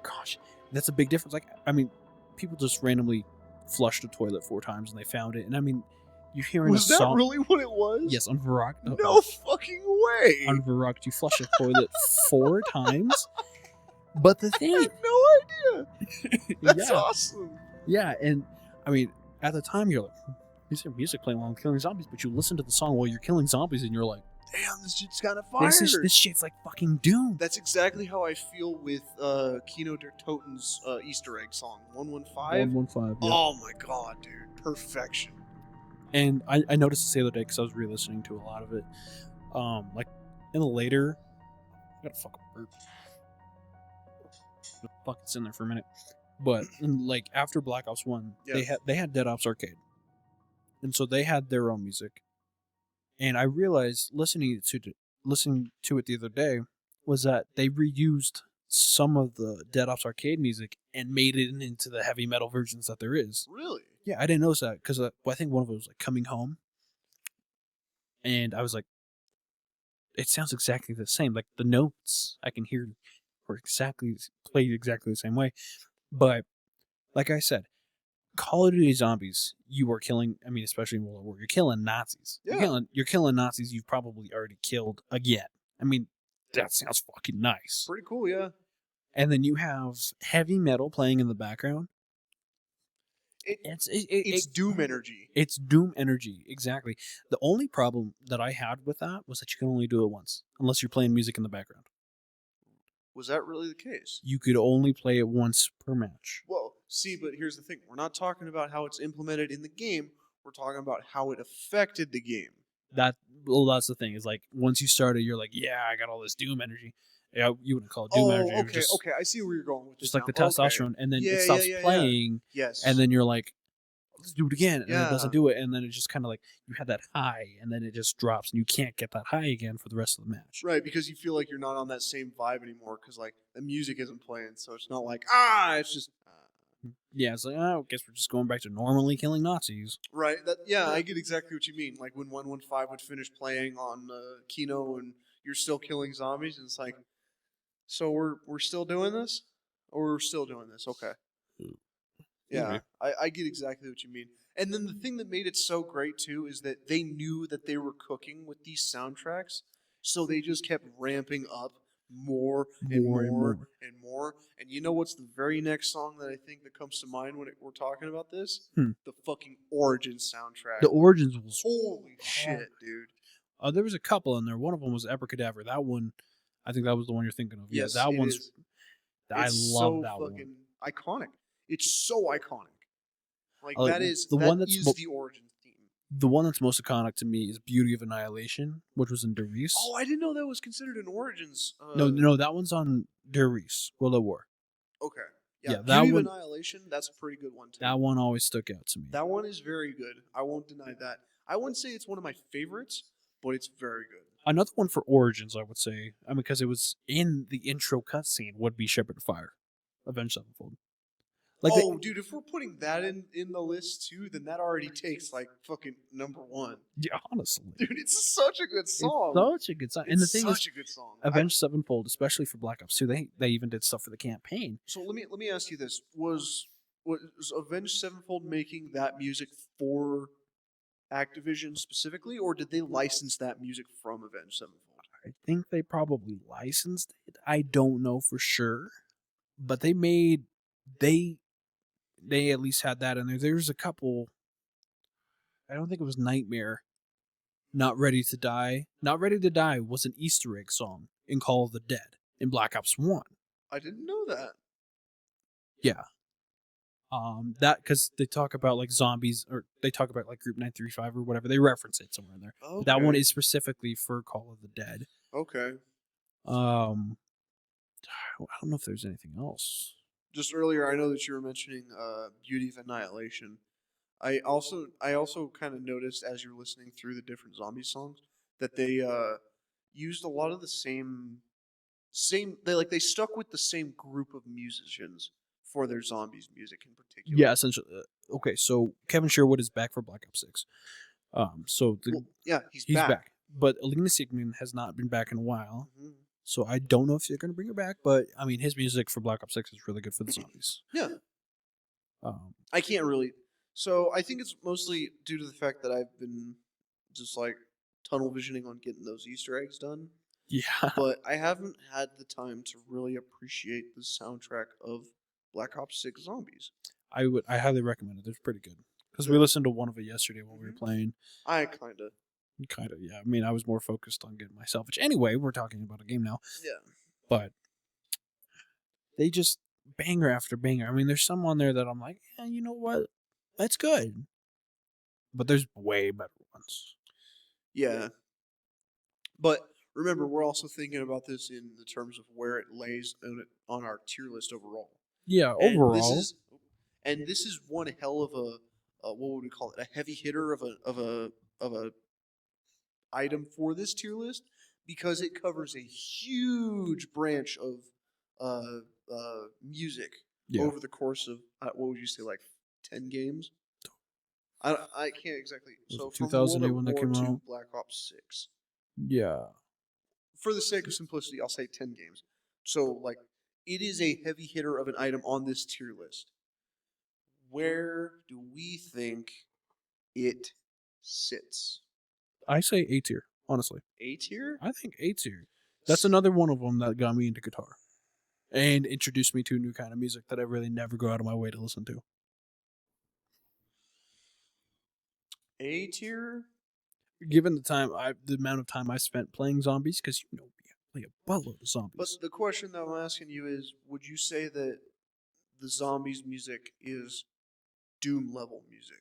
gosh, that's a big difference. Like, I mean, people just randomly flushed a toilet 4 times and they found it. And I mean, you're hearing Was a song. that really what it was? Yes, on Verrückt. No fucking way. On Verrückt, you flush a toilet 4 times. But the I thing, had no idea. That's yeah, awesome. yeah, and I mean, at the time you're like, is there music playing while I'm killing zombies? But you listen to the song while you're killing zombies, and you're like, Damn, this shit's kind of fire. this shit's like fucking Doom. That's exactly how I feel with Kino der Toten's Easter egg song, 115. 115. Yeah. Oh my god, dude. Perfection. And I noticed this the other day because I was re-listening to a lot of it. Like in the later, I gotta fucking burp. The fuck, it's in there for a minute. But like after Black Ops 1, Yeah. they had Dead Ops Arcade, and so they had their own music. And I realized listening to it the other day was that they reused some of the Dead Ops Arcade music and made it into the heavy metal versions that there is. Really? Yeah, I didn't notice that because I think one of them was like Coming Home, and I was like, it sounds exactly the same. Like the notes I can hear were played exactly the same way. But like I said, Call of Duty Zombies, you are killing. I mean, especially in World War, you're killing Nazis. Yeah. You're killing Nazis you've probably already killed again. I mean, that sounds fucking nice. Pretty cool, yeah. And then you have heavy metal playing in the background. It's Doom energy. It's Doom energy, exactly. The only problem that I had with that was that you can only do it once, unless you're playing music in the background. Was that really the case? You could only play it once per match. Well, see, but here's the thing. We're not talking about how it's implemented in the game. We're talking about how it affected the game. That's the thing. Is like once you started, you're like, yeah, I got all this Doom energy. Yeah, you wouldn't call it Doom energy. It was okay, just, okay. I see where you're going with this. just like the now. testosterone, and then Yeah, it stops yeah. playing, Yes. and then you're like, let's do it again, and then it Yeah. doesn't do it, and then it just kind of like you had that high, and then it just drops, and you can't get that high again for the rest of the match. Right, because you feel like you're not on that same vibe anymore because like the music isn't playing, so it's not like it's just Yeah, it's like, oh, I guess we're just going back to normally killing Nazis. right. I get exactly what you mean. Like when 115 would finish playing on Kino and you're still killing zombies, and it's like, so we're still doing this, or we're still doing this? Okay. Yeah, Okay. I get exactly what you mean. And then the thing that made it so great too is that they knew that they were cooking with these soundtracks, so they just kept ramping up more and More more and more. and more. And you know what's the very next song that I think that comes to mind when we're talking about this? Hmm. The fucking Origins soundtrack. The Origins was Holy shit, dude. there was a couple in there. One of them was Abracadabra. That one, I think that was the one you're thinking of. Yes, yeah, that it one's. is. I It's love so that fucking one. iconic. It's so iconic. Like Oh, that is the one that's the Origins theme. The one that's most iconic to me is Beauty of Annihilation, which was in Der Riese. Oh, I didn't know that was considered an Origins. No, that one's on Der Riese, World at War. Okay. Yeah, Yeah, that Beauty one- of Annihilation, that's a pretty good one too. That one always stuck out to me. That one is very good. I won't deny that. I wouldn't say it's one of my favorites, but it's very good. Another one for Origins, I would say, I mean, because it was in the intro cutscene, would be Shepherd of Fire, Avenged Sevenfold. Like dude, if we're putting that in the list too, then that already takes like fucking number one. yeah, honestly, Dude, it's such a good song. it's such a good song. And the It's thing is, such a good song. Avenged Sevenfold, especially for Black Ops 2, they even did stuff for the campaign. So let me ask you this: was Avenged Sevenfold making that music for Activision specifically, or did they license that music from Avenged Sevenfold? I think they probably licensed it. I don't know for sure, but they at least had that in there. There's a couple. I don't think it was Nightmare. Not Ready to Die. Not Ready to Die was an Easter egg song in Call of the Dead in Black Ops 1. I didn't know that. Yeah. That because they talk about like zombies, or they talk about like Group 935 or whatever. They reference it somewhere in there. Okay. But that one is specifically for Call of the Dead. Okay. I don't know if there's anything else. Just earlier, I know that you were mentioning Beauty of Annihilation. I also kind of noticed as you're listening through the different zombie songs that they used a lot of the same they stuck with the same group of musicians for their zombies music in particular. Yeah, essentially. Okay, so Kevin Sherwood is back for Black Ops 6. Yeah, he's back. back. But Alina Sigmund has not been back in a while. Mm-hmm. So I don't know if they're going to bring her back, but I mean, his music for Black Ops 6 is really good for the zombies. Yeah. I can't really. So I think it's mostly due to the fact that I've been just like tunnel visioning on getting those Easter eggs done. Yeah. But I haven't had the time to really appreciate the soundtrack of Black Ops 6 Zombies. I highly recommend it. It's pretty good. Because we listened to one of it yesterday while we were playing. I kind of. Yeah. I mean, I was more focused on getting myself. Which anyway, we're talking about a game now. Yeah. But they just banger after banger. I mean, there's some on there that I'm like, yeah, you know what? That's good. But there's way better ones. Yeah. But remember, we're also thinking about this in the terms of where it lays on our tier list overall. Yeah, And overall. This is one hell of a what would we call it? A heavy hitter of a item for this tier list because it covers a huge branch of music over the course of what would you say, like 10 games? I can't exactly. So from 2008 World when at that War came to out? Black Ops 6. Yeah. For the sake of simplicity, I'll say 10 games. So like it is a heavy hitter of an item on this tier list. Where do we think it sits? I say A tier, honestly. A tier? I think A tier. That's another one of them that got me into guitar and introduced me to a new kind of music that I really never go out of my way to listen to. A tier? Given the amount of time I spent playing zombies, because we play a buttload of zombies. But the question that I'm asking you is, would you say that the zombies music is Doom level music?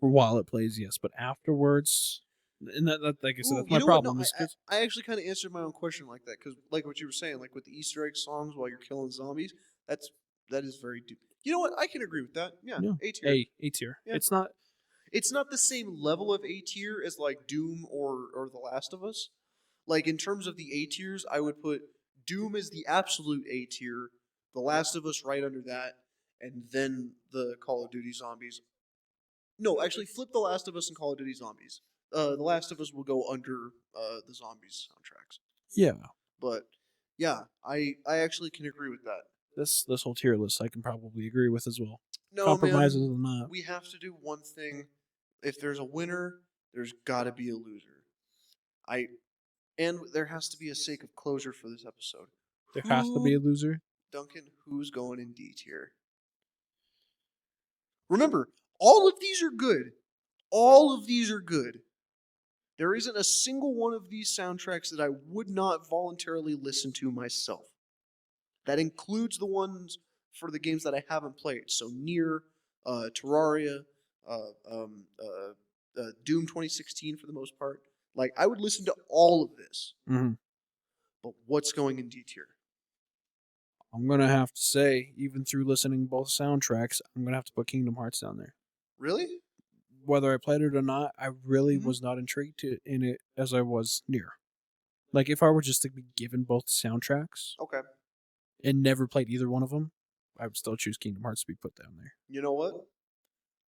For while it plays, yes, but afterwards, and that like I said, that's my problem. No, I actually kind of answered my own question like that because, like what you were saying, like with the Easter egg songs while you're killing zombies, that is very Doom. You know what? I can agree with that. Yeah, A tier. A tier. Yeah. It's not the same level of A tier as like Doom or The Last of Us. Like in terms of the A tiers, I would put Doom as the absolute A tier, The Last of Us right under that, and then the Call of Duty zombies. No, actually, flip The Last of Us and Call of Duty zombies. The Last of Us will go under the zombies soundtracks. Yeah. But yeah, I actually can agree with that. This whole tier list I can probably agree with as well. No, compromises man, or not. we have to do one thing. If there's a winner, there's got to be a loser. And there has to be a sake of closure for this episode. There has to be a loser. Duncan, who's going in D tier? Remember, all of these are good. All of these are good. There isn't a single one of these soundtracks that I would not voluntarily listen to myself. That includes the ones for the games that I haven't played. So Nier, Terraria, Doom 2016 for the most part. Like, I would listen to all of this. Mm-hmm. But what's going in D tier? I'm going to have to say, even through listening to both soundtracks, I'm going to have to put Kingdom Hearts down there. Really? Whether I played it or not, I really was not intrigued in it as I was Nier. Like, if I were just to be given both soundtracks Okay. and never played either one of them, I would still choose Kingdom Hearts to be put down there. You know what?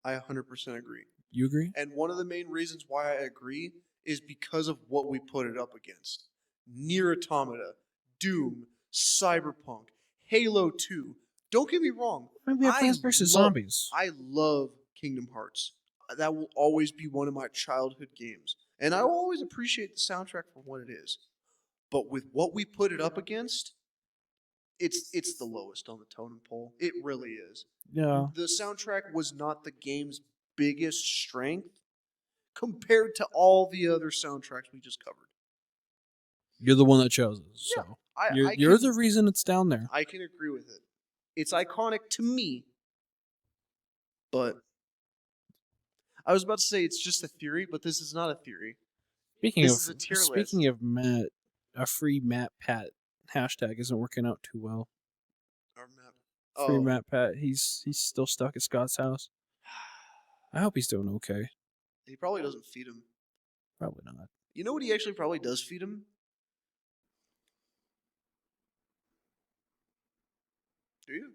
I 100% agree. You agree? And one of the main reasons why I agree is because of what we put it up against. Nier Automata, Doom, Cyberpunk, Halo 2. Don't get me wrong. Maybe Plants vs. Zombies. I love Kingdom Hearts. that will always be one of my childhood games, and I will always appreciate the soundtrack for what it is. But with what we put it up against, it's the lowest on the totem pole. It really is. Yeah. The soundtrack was not the game's biggest strength compared to all the other soundtracks we just covered. You're the one that chose it, so you're the reason it's down there. I can agree with it. It's iconic to me, but I was about to say it's just a theory, but this is not a theory. This is a tier list. Speaking of Matt, a free Matt Pat hashtag isn't working out too well. Free Matt Pat. He's still stuck at Scott's house. I hope he's doing okay. He probably doesn't feed him. Probably not. You know what he actually probably does feed him? Do you?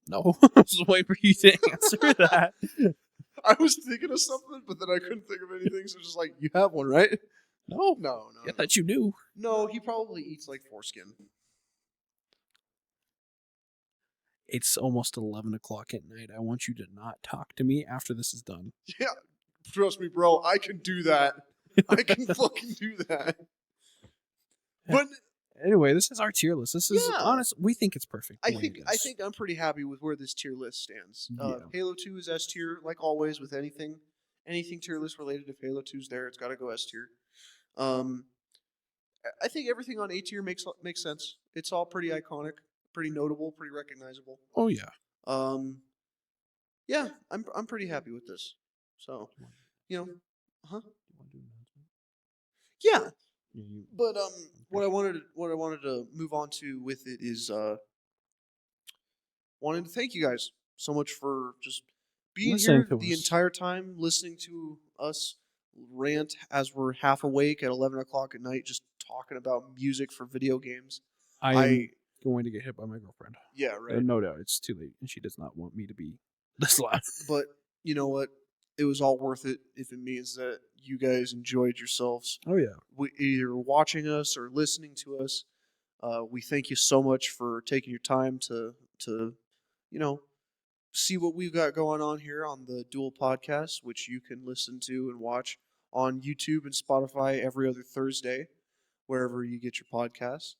No. I was waiting for you to answer that. I was thinking of something, but then I couldn't think of anything, so just like, you have one, right? No. I thought you knew. No, he probably eats like foreskin. It's almost 11 o'clock at night. I want you to not talk to me after this is done. Yeah, trust me, bro. I can do that. I can fucking do that. But anyway, this is our tier list. This is honest. We think it's perfect. I think I'm pretty happy with where this tier list stands. Halo 2 is S tier, like always with anything tier list related. If Halo 2's there, it's got to go S tier. I think everything on A tier makes sense. It's all pretty iconic, pretty notable, pretty recognizable. Oh yeah. Yeah, I'm pretty happy with this. So, yeah. But what I wanted to move on to with it is wanted to thank you guys so much for just being here the entire time, listening to us rant as we're half awake at 11 o'clock at night, just talking about music for video games. I am going to get hit by my girlfriend. Yeah, right. No doubt, it's too late, and she does not want me to be this loud. But you know what? It was all worth it if it means that you guys enjoyed yourselves. Oh yeah. Either watching us or listening to us. We thank you so much for taking your time to see what we've got going on here on the DuAl podcast, which you can listen to and watch on YouTube and Spotify every other Thursday, wherever you get your podcasts.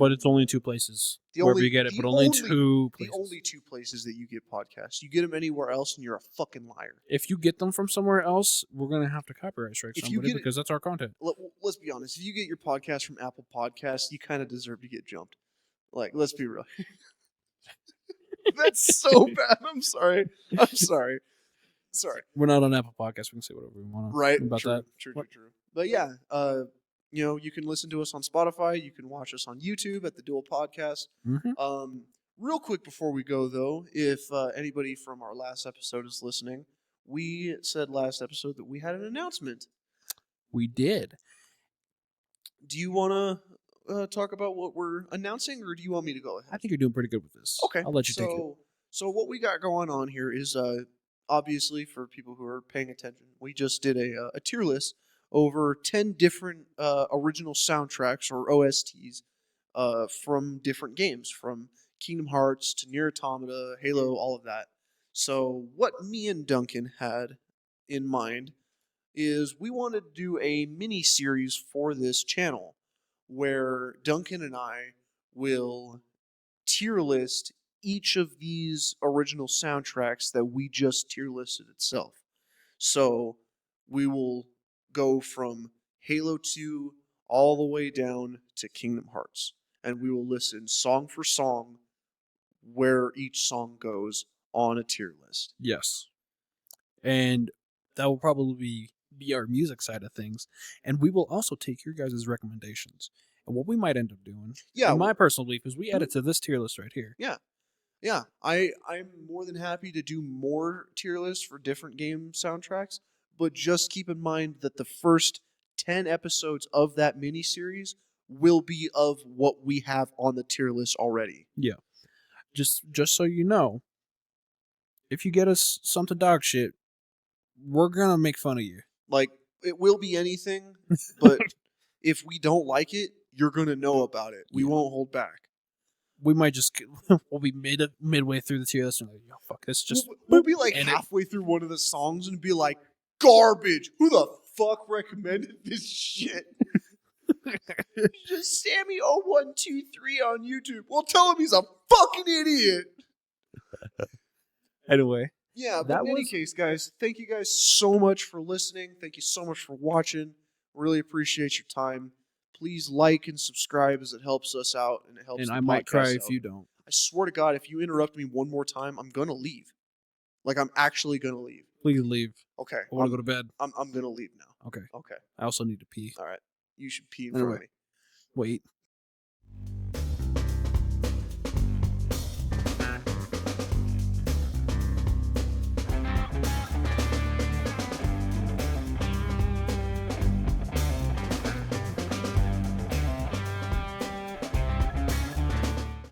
But it's only two places wherever you get it, but only two places. The only two places that you get podcasts. You get them anywhere else, and you're a fucking liar. If you get them from somewhere else, we're going to have to copyright strike somebody because that's our content. Let's be honest. If you get your podcast from Apple Podcasts, you kind of deserve to get jumped. Like, let's be real. That's so bad. I'm sorry. We're not on Apple Podcasts. We can say whatever we want about that. True. But yeah, you can listen to us on Spotify. You can watch us on YouTube at the DuAl Podcast. Mm-hmm. Real quick before we go, though, if anybody from our last episode is listening, we said last episode that we had an announcement. We did. Do you want to talk about what we're announcing, or do you want me to go ahead? I think you're doing pretty good with this. Okay. I'll let you take it. So what we got going on here is, obviously, for people who are paying attention, we just did a tier list over 10 different original soundtracks or OSTs from different games, from Kingdom Hearts to Nier Automata, Halo, all of that. So what me and Duncan had in mind is we wanted to do a mini-series for this channel where Duncan and I will tier list each of these original soundtracks that we just tier listed itself. So we will go from Halo 2 all the way down to Kingdom Hearts. And we will listen song for song where each song goes on a tier list. Yes. And that will probably be our music side of things. And we will also take your guys' recommendations. And what we might end up doing, in my personal belief, is we add it to this tier list right here. Yeah. I'm more than happy to do more tier lists for different game soundtracks. But just keep in mind that the first 10 episodes of that miniseries will be of what we have on the tier list already. Yeah. Just so you know, if you get us something dog shit, we're going to make fun of you. Like, it will be anything, but if we don't like it, you're going to know about it. We won't hold back. We might just, we'll be midway through the tier list and like, yo, fuck this. We'll be like halfway through one of the songs and be like, garbage. Who the fuck recommended this shit? Just Sammy0123 on YouTube. Well, tell him he's a fucking idiot. Anyway, Yeah, but That in any was- case, guys, thank you guys so much for listening. Thank you so much for watching. Really appreciate your time. Please like and subscribe as it helps us out and it helps. and the I might cry podcast if out. you don't. I swear to God, if you interrupt me one more time, I'm gonna leave. Like I'm actually gonna leave. Please leave. Okay. I want to go to bed. I'm gonna leave now. Okay. Okay. I also need to pee. All right. You should pee in front Anyway. of me. Wait.